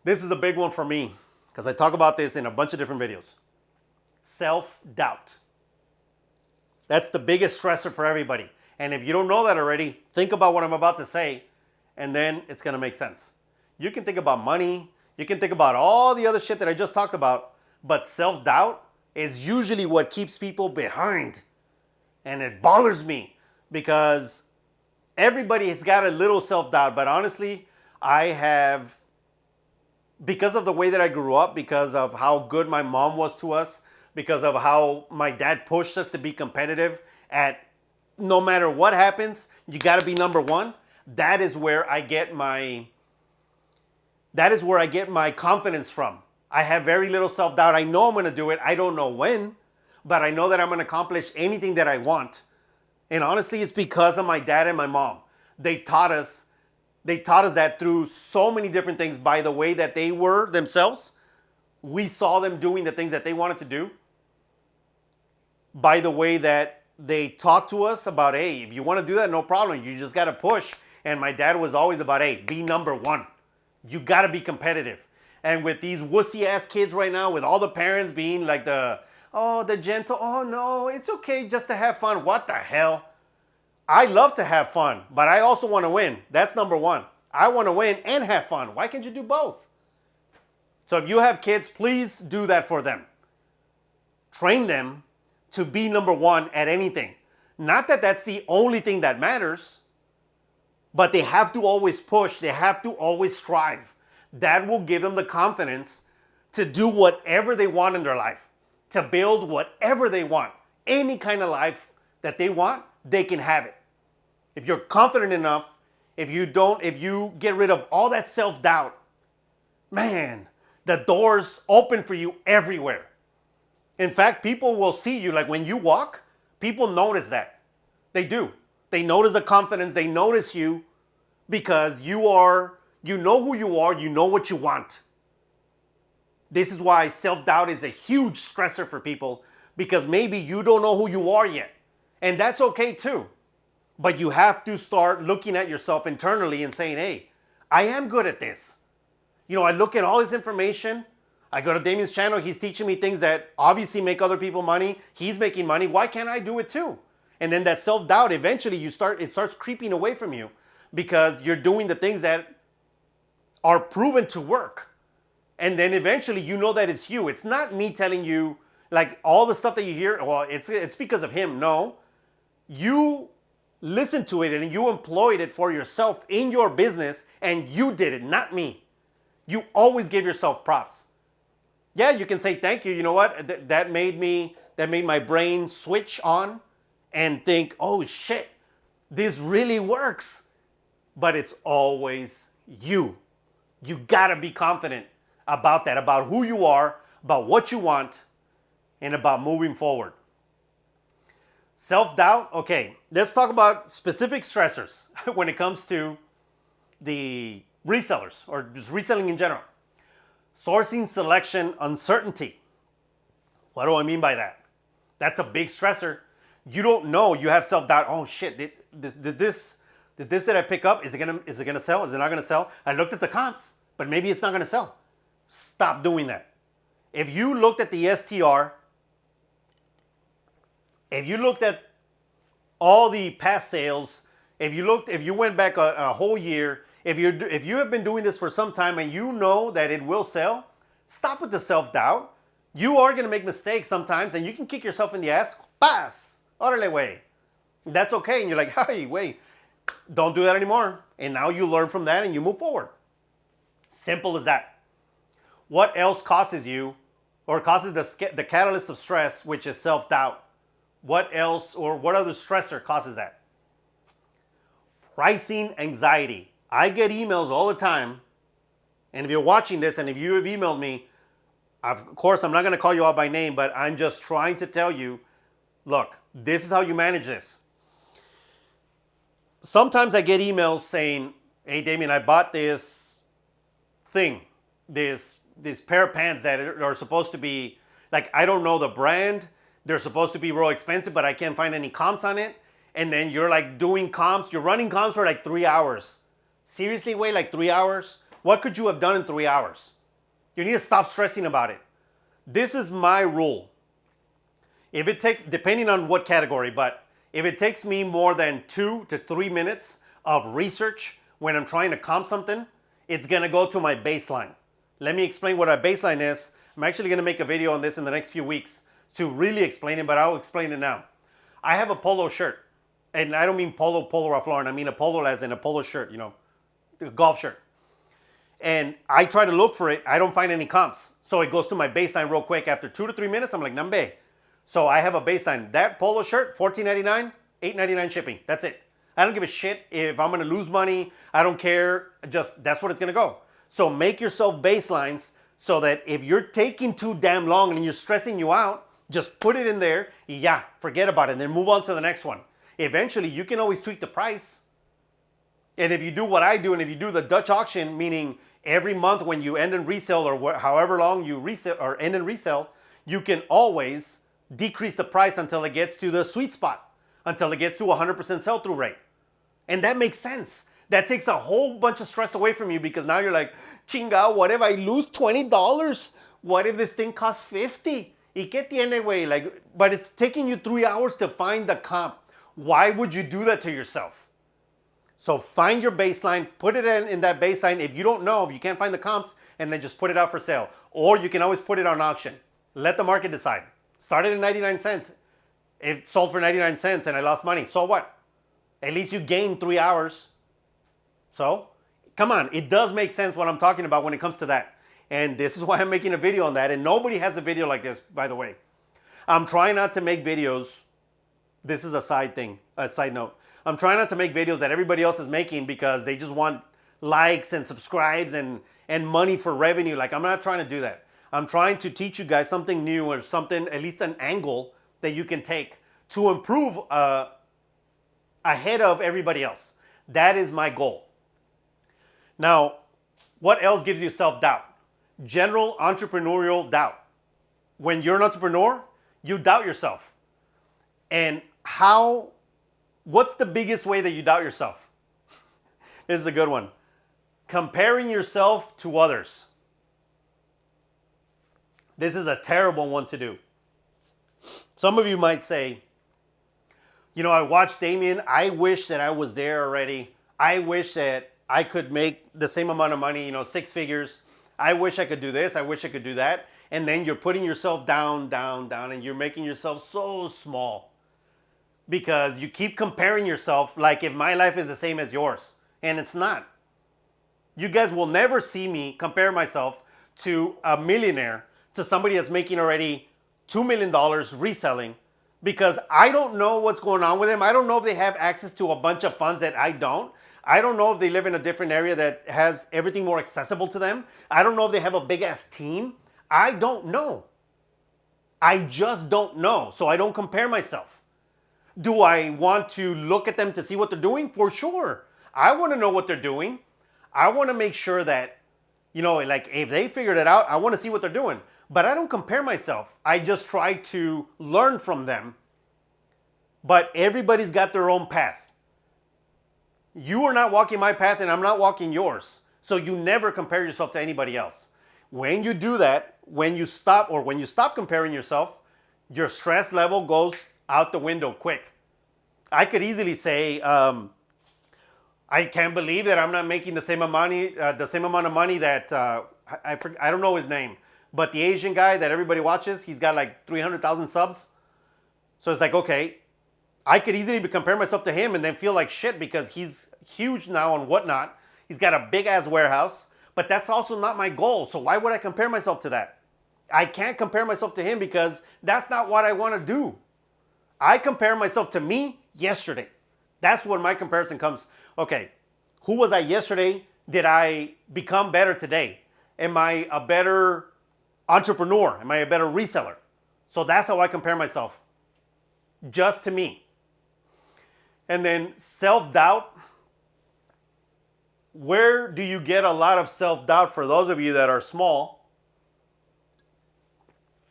[SPEAKER 1] This is a big one for me because I talk about this in a bunch of different videos. Self-doubt. That's the biggest stressor for everybody. And if you don't know that already, think about what I'm about to say, and then it's going to make sense. You can think about money. You can think about all the other shit that I just talked about. But self-doubt is usually what keeps people behind. And it bothers me because everybody has got a little self-doubt. But honestly, I have, because of the way that I grew up, because of how good my mom was to us, because of how my dad pushed us to be competitive at no matter what happens, you got to be number one. That is where I get my confidence from. I have very little self-doubt. I know I'm going to do it. I don't know when, but I know that I'm going to accomplish anything that I want. And honestly, it's because of my dad and my mom. They taught us that through so many different things by the way that they were themselves. We saw them doing the things that they wanted to do. By the way that they talked to us about, hey, if you want to do that, no problem. You just got to push. And my dad was always about, hey, be number one. You got to be competitive. And with these wussy ass kids right now, with all the parents being like the gentle, oh no, it's okay just to have fun. What the hell? I love to have fun, but I also want to win. That's number one. I want to win and have fun. Why can't you do both? So if you have kids, please do that for them. Train them to be number one at anything. Not that that's the only thing that matters, but they have to always push. They have to always strive. That will give them the confidence to do whatever they want in their life, to build whatever they want. Any kind of life that they want, they can have it. If you're confident enough, if you get rid of all that self-doubt, man, the doors open for you everywhere. In fact, people will see you, like when you walk, people notice that. They do. They notice the confidence, they notice you because you know who you are, you know what you want. This is why self-doubt is a huge stressor for people, because maybe you don't know who you are yet. And that's okay too. But you have to start looking at yourself internally and saying, hey, I am good at this. You know, I look at all this information. I go to Damien's channel. He's teaching me things that obviously make other people money. He's making money. Why can't I do it too? And then that self-doubt, eventually it starts creeping away from you because you're doing the things that are proven to work. And then eventually you know that it's you. It's not me telling you, like all the stuff that you hear, well, it's because of him. No, you listened to it and you employed it for yourself in your business and you did it, not me. You always give yourself props. Yeah, you can say thank you. You know what? That made my brain switch on and think, oh shit, this really works. But it's always you. You gotta be confident about that, about who you are, about what you want, and about moving forward. Self-doubt, okay, let's talk about specific stressors when it comes to the resellers or just reselling in general. Sourcing, selection, uncertainty. What do I mean by that? That's a big stressor. You don't know, you have self-doubt. Oh shit, did this that I pick up, is it gonna sell? Is it not gonna sell? I looked at the comps, but maybe it's not gonna sell. Stop doing that. If you looked at the STR, if you looked at all the past sales, if you went back a whole year, if you have been doing this for some time and you know that it will sell, stop with the self-doubt. You are going to make mistakes sometimes and you can kick yourself in the ass. Pass. Órale, way. That's okay. And you're like, hey, wait, don't do that anymore. And now you learn from that and you move forward. Simple as that. What else causes you or causes the catalyst of stress, which is self-doubt? What else or what other stressor causes that? Pricing anxiety. I get emails all the time. And if you're watching this and if you have emailed me, of course, I'm not going to call you out by name, but I'm just trying to tell you, look, this is how you manage this. Sometimes I get emails saying, hey, Damien, I bought this thing, this pair of pants that are supposed to be, like, I don't know the brand. They're supposed to be real expensive, but I can't find any comps on it. And then you're like doing comps, you're running comps for like 3 hours. Seriously, wait, like 3 hours? What could you have done in 3 hours? You need to stop stressing about it. This is my rule. If it takes, depending on what category, but if it takes me more than 2 to 3 minutes of research when I'm trying to comp something, it's gonna go to my baseline. Let me explain what a baseline is. I'm actually gonna make a video on this in the next few weeks to really explain it, but I'll explain it now. I have a polo shirt, and I don't mean polo Ralph Lauren. I mean a polo as in a polo shirt, you know, a golf shirt. And I try to look for it. I don't find any comps. So it goes to my baseline real quick. After 2 to 3 minutes, I'm like, nambe. So I have a baseline. That polo shirt, $14.99, $8.99 shipping. That's it. I don't give a shit if I'm gonna lose money. I don't care. Just, that's what it's gonna go. So make yourself baselines so that if you're taking too damn long and you're stressing you out, just put it in there, yeah, forget about it, and then move on to the next one. Eventually, you can always tweak the price. And if you do what I do, and if you do the Dutch auction, meaning every month when you end and resell, or however long you resell or end and resell, you can always decrease the price until it gets to the sweet spot, until it gets to 100% sell-through rate. And that makes sense. That takes a whole bunch of stress away from you because now you're like, chinga, what if I lose $20? What if this thing costs $50? ¿Y qué tiene, güey? Like, but it's taking you 3 hours to find the comp. Why would you do that to yourself? So find your baseline, put it in that baseline. If you don't know, if you can't find the comps, and then just put it out for sale. Or you can always put it on auction. Let the market decide. Started at 99 cents. It sold for 99 cents and I lost money. So what? At least you gained 3 hours. So, come on. It does make sense what I'm talking about when it comes to that. And this is why I'm making a video on that. And nobody has a video like this, by the way. I'm trying not to make videos. This is a side thing, a side note. I'm trying not to make videos that everybody else is making because they just want likes and subscribes and money for revenue. Like, I'm not trying to do that. I'm trying to teach you guys something new or something, at least an angle that you can take to improve ahead of everybody else. That is my goal. Now, what else gives you self-doubt? General entrepreneurial doubt. When you're an entrepreneur, you doubt yourself. And what's the biggest way that you doubt yourself? This is a good one. Comparing yourself to others. This is a terrible one to do. Some of you might say, you know, I watched Damien. I wish that I was there already. I wish that I could make the same amount of money, 6 figures. I wish I could do this. I wish I could do that. And then you're putting yourself down, and you're making yourself so small because you keep comparing yourself like if my life is the same as yours. And it's not. You guys will never see me compare myself to a millionaire, to somebody that's making already $2 million reselling, because I don't know what's going on with them. I don't know if they have access to a bunch of funds that I don't. I don't know if they live in a different area that has everything more accessible to them. I don't know if they have a big ass team. I don't know. I just don't know. So I don't compare myself. Do I want to look at them to see what they're doing? For sure. I want to know what they're doing. I want to make sure that, like if they figured it out, I want to see what they're doing. But I don't compare myself. I just try to learn from them. But everybody's got their own path. You are not walking my path and I'm not walking yours. So you never compare yourself to anybody else. When you do that, when you stop comparing yourself, your stress level goes out the window quick. I could easily say, I can't believe that I'm not making the same amount of money that I don't know his name, but the Asian guy that everybody watches, he's got like 300,000 subs. So it's like, okay, I could easily compare myself to him and then feel like shit because he's huge now and whatnot. He's got a big ass warehouse, but that's also not my goal. So why would I compare myself to that? I can't compare myself to him because that's not what I want to do. I compare myself to me yesterday. That's when my comparison comes. Okay, who was I yesterday? Did I become better today? Am I a better entrepreneur? Am I a better reseller? So that's how I compare myself. Just to me. And then self-doubt. Where do you get a lot of self-doubt for those of you that are small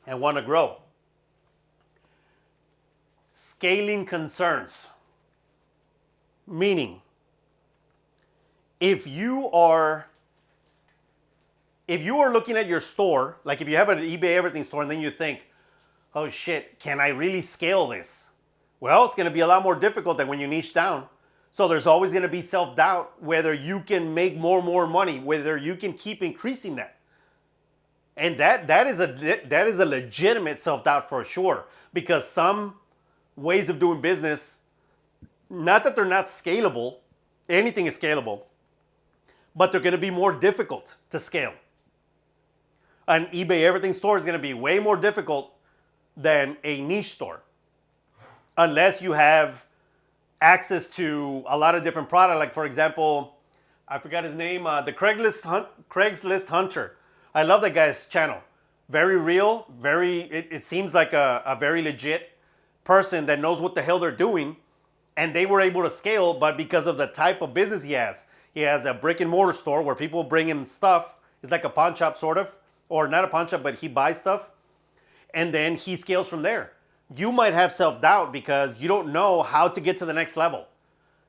[SPEAKER 1] and want to grow? Scaling concerns. Meaning, if you are looking at your store, like if you have an eBay Everything store and then you think, oh shit, can I really scale this? Well, it's going to be a lot more difficult than when you niche down. So there's always going to be self-doubt whether you can make more money, whether you can keep increasing that. And that is a legitimate self-doubt for sure, because some ways of doing business, not that they're not scalable, anything is scalable, but they're going to be more difficult to scale. An eBay Everything store is going to be way more difficult than a niche store, unless you have access to a lot of different products. Like, for example, I forgot his name, the Craigslist Hunter. I love that guy's channel. Very real, it seems like a very legit person that knows what the hell they're doing. And they were able to scale, but because of the type of business he has a brick and mortar store where people bring him stuff. It's like a pawn shop sort of, or not a pawn shop, but he buys stuff. And then he scales from there. You might have self-doubt because you don't know how to get to the next level.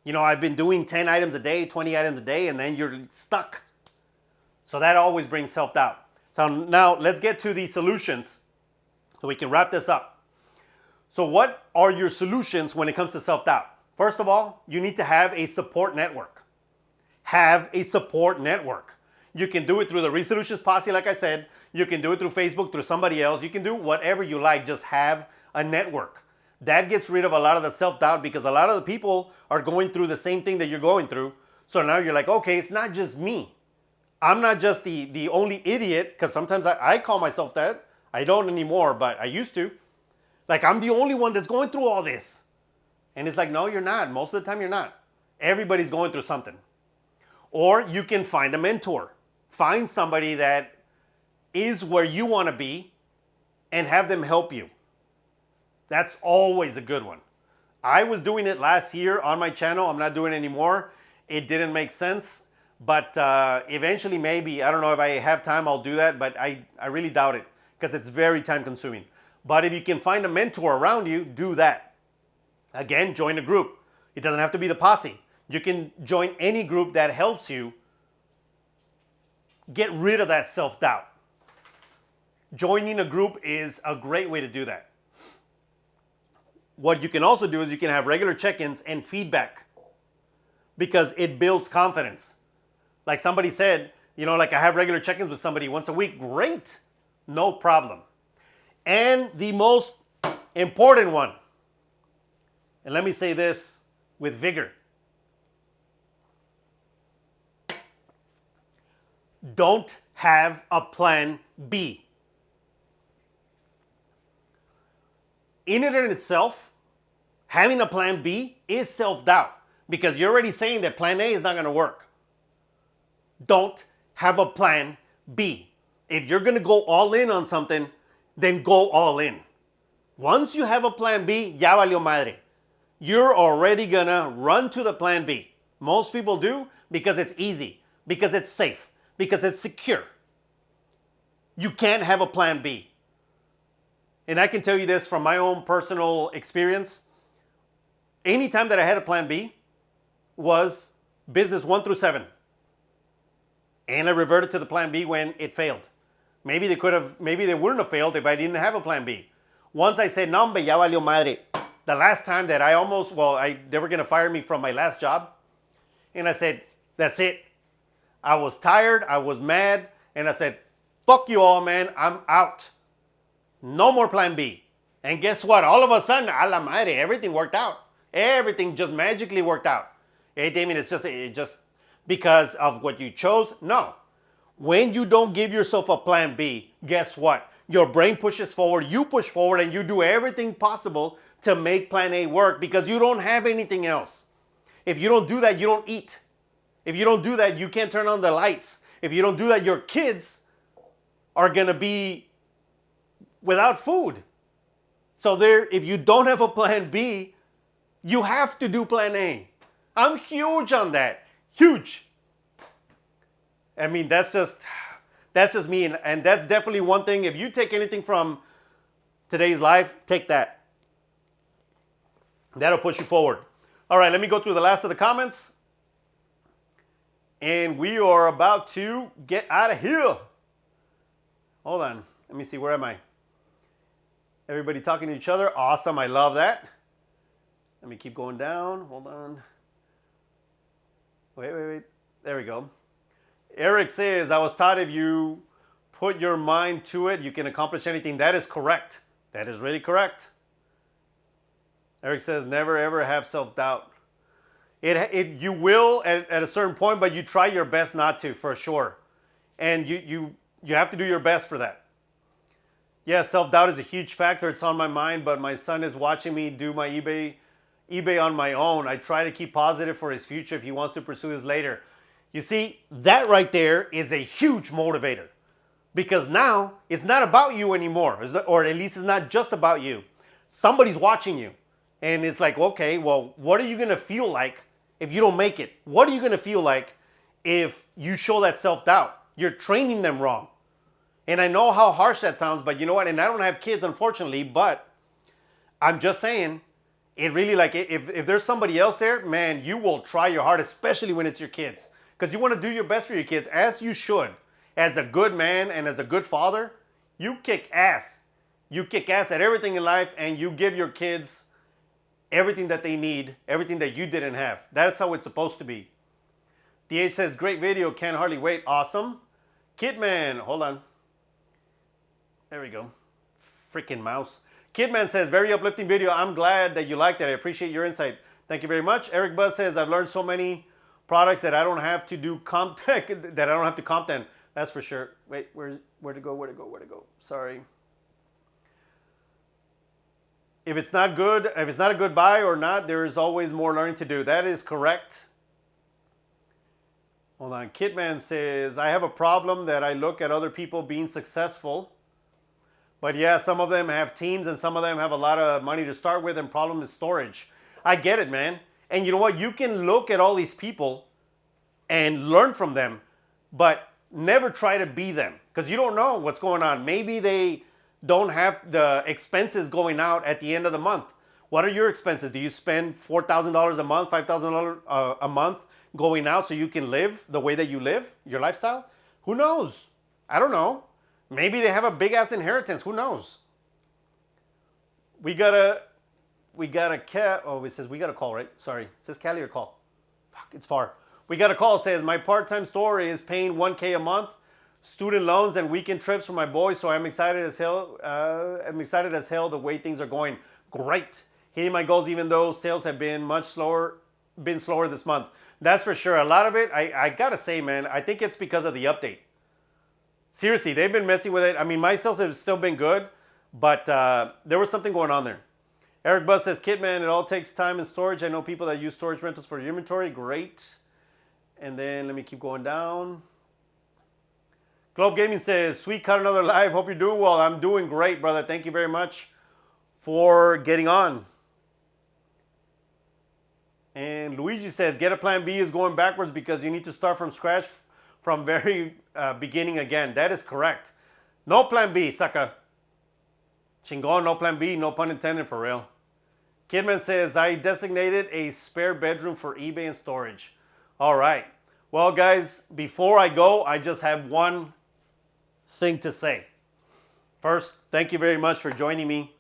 [SPEAKER 1] I've been doing 10 items a day, 20 items a day, and then you're stuck. So that always brings self-doubt. So now let's get to the solutions so we can wrap this up. So what are your solutions when it comes to self-doubt? First of all, you need to have a support network. Have a support network. You can do it through the Resellutions posse, like I said. You can do it through Facebook, through somebody else. You can do whatever you like. Just have a network. That gets rid of a lot of the self-doubt because a lot of the people are going through the same thing that you're going through. So now you're like, okay, it's not just me. I'm not just the only idiot, because sometimes I call myself that. I don't anymore, but I used to. Like, I'm the only one that's going through all this. And it's like, no, you're not. Most of the time, you're not. Everybody's going through something. Or you can find a mentor. Find somebody that is where you want to be and have them help you. That's always a good one. I was doing it last year on my channel. I'm not doing it anymore. It didn't make sense. But eventually, maybe, I don't know if I have time, I'll do that. But I really doubt it because it's very time consuming. But if you can find a mentor around you, do that. Again, join a group. It doesn't have to be the posse. You can join any group that helps you get rid of that self-doubt. Joining a group is a great way to do that. What you can also do is you can have regular check-ins and feedback because it builds confidence. Like somebody said, you know, like I have regular check-ins with somebody once a week. Great, no problem. And the most important one, and let me say this with vigor. Don't have a plan B. In it in itself, having a plan B is self-doubt because you're already saying that plan A is not going to work. Don't have a plan B. If you're going to go all in on something, then go all in. Once you have a plan B, ya valió madre. You're already going to run to the plan B. Most people do because it's easy, because it's safe, because it's secure. You can't have a plan B. And I can tell you this from my own personal experience. Anytime that I had a plan B was business 1 through 7. And I reverted to the plan B when it failed. Maybe they wouldn't have failed if I didn't have a plan B. Once I said, no, hombre, ya valió madre. The last time that I almost, they were going to fire me from my last job. And I said, that's it. I was tired. I was mad. And I said, fuck you all, man. I'm out. No more plan B. And guess what? All of a sudden, a la madre, everything worked out. Everything just magically worked out. Hey, Damien, it's just because of what you chose? No. When you don't give yourself a plan B, guess what? Your brain pushes forward, you push forward, and you do everything possible to make plan A work because you don't have anything else. If you don't do that, you don't eat. If you don't do that, you can't turn on the lights. If you don't do that, your kids are going to be without food. So if you don't have a plan B, you have to do plan A. I'm huge on that. Huge. I mean, that's just me. And that's definitely one thing. If you take anything from today's life, take that. That'll push you forward. All right, let me go through the last of the comments. And we are about to get out of here. Hold on. Let me see. Where am I? Everybody talking to each other. Awesome. I love that. Let me keep going down. Hold on. Wait. There we go. Eric says, I was taught if you put your mind to it, you can accomplish anything. That is correct. That is really correct. Eric says, never ever have self-doubt. You will at a certain point, but you try your best not to, for sure. And you have to do your best for that. Yeah, self-doubt is a huge factor. It's on my mind, but my son is watching me do my eBay on my own. I try to keep positive for his future if he wants to pursue this later. You see, that right there is a huge motivator because now it's not about you anymore, or at least it's not just about you. Somebody's watching you and it's like, okay, well, what are you going to feel like if you don't make it? What are you going to feel like if you show that self-doubt? You're training them wrong. And I know how harsh that sounds, but you know what? And I don't have kids, unfortunately, but I'm just saying, it really, like, if there's somebody else there, man, you will try your hardest, especially when it's your kids. Because you want to do your best for your kids, as you should. As a good man and as a good father, you kick ass. You kick ass at everything in life, and you give your kids everything that they need, everything that you didn't have. That's how it's supposed to be. DH says, great video, can't hardly wait. Awesome. Kidman, hold on. There we go. Freaking mouse. Kidman says, very uplifting video. I'm glad that you liked it. I appreciate your insight. Thank you very much. Eric Buzz says, I've learned so many products that I don't have to do that I don't have to content. That's for sure. Wait, where to go? Sorry. If it's not good, if it's not a good buy or not, there is always more learning to do. That is correct. Hold on. Kitman says, I have a problem that I look at other people being successful. But yeah, some of them have teams and some of them have a lot of money to start with, and problem is storage. I get it, man. And you know what? You can look at all these people and learn from them, but never try to be them because you don't know what's going on. Maybe they don't have the expenses going out at the end of the month. What are your expenses? Do you spend $4,000 a month, $5,000 a month going out so you can live the way that you live, your lifestyle? Who knows? I don't know. Maybe they have a big ass inheritance. Who knows? We got a oh, it says we got a call, right? Sorry. It says Cali or call. Fuck, it's far. We got a call. It says my part-time store is paying $1K a month, student loans and weekend trips for my boys. So I'm excited as hell. The way things are going. Great. Hitting my goals even though sales have been slower this month. That's for sure. A lot of it, I gotta say, man, I think it's because of the update. Seriously, they've been messing with it. I mean, my sales have still been good, but there was something going on there. Eric Buzz says, Kitman, it all takes time and storage. I know people that use storage rentals for your inventory. Great. And then let me keep going down. Globe Gaming says, sweet, cut another live. Hope you're doing well. I'm doing great, brother. Thank you very much for getting on. And Luigi says, get a plan B is going backwards because you need to start from scratch from very beginning again. That is correct. No plan B, sucker. Chingon, no plan B, no pun intended, for real. Kidman says, I designated a spare bedroom for eBay and storage. All right. Well, guys, before I go, I just have one thing to say. First, thank you very much for joining me.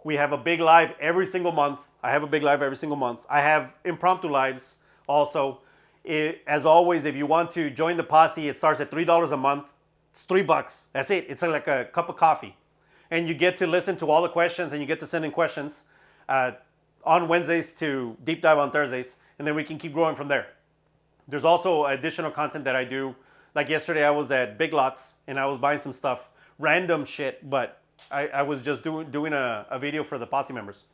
[SPEAKER 1] We have a big live every single month. I have a big live every single month. I have impromptu lives also. As always, if you want to join the posse, it starts at $3 a month. It's $3. That's it. It's like a cup of coffee. And you get to listen to all the questions and you get to send in questions on Wednesdays to deep dive on Thursdays. And then we can keep growing from there. There's also additional content that I do. Like yesterday, I was at Big Lots and I was buying some stuff. Random shit, but I was just doing a video for the posse members.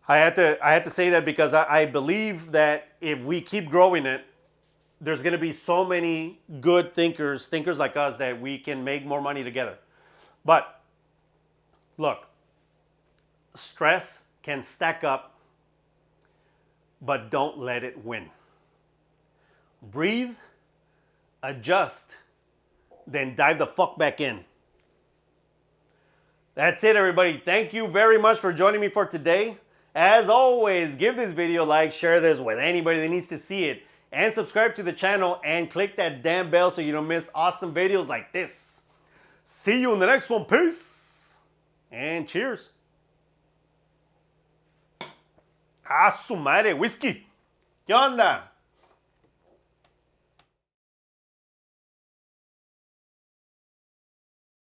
[SPEAKER 1] I had to say that because I believe that if we keep growing it, there's going to be so many good thinkers like us, that we can make more money together. But look, stress can stack up, but don't let it win. Breathe, adjust, then dive the fuck back in. That's it, everybody. Thank you very much for joining me for today. As always, give this video a like, share this with anybody that needs to see it, and subscribe to the channel and click that damn bell so you don't miss awesome videos like this. See you in the next one. Peace and cheers. Ah, su madre, whiskey. ¿Qué onda?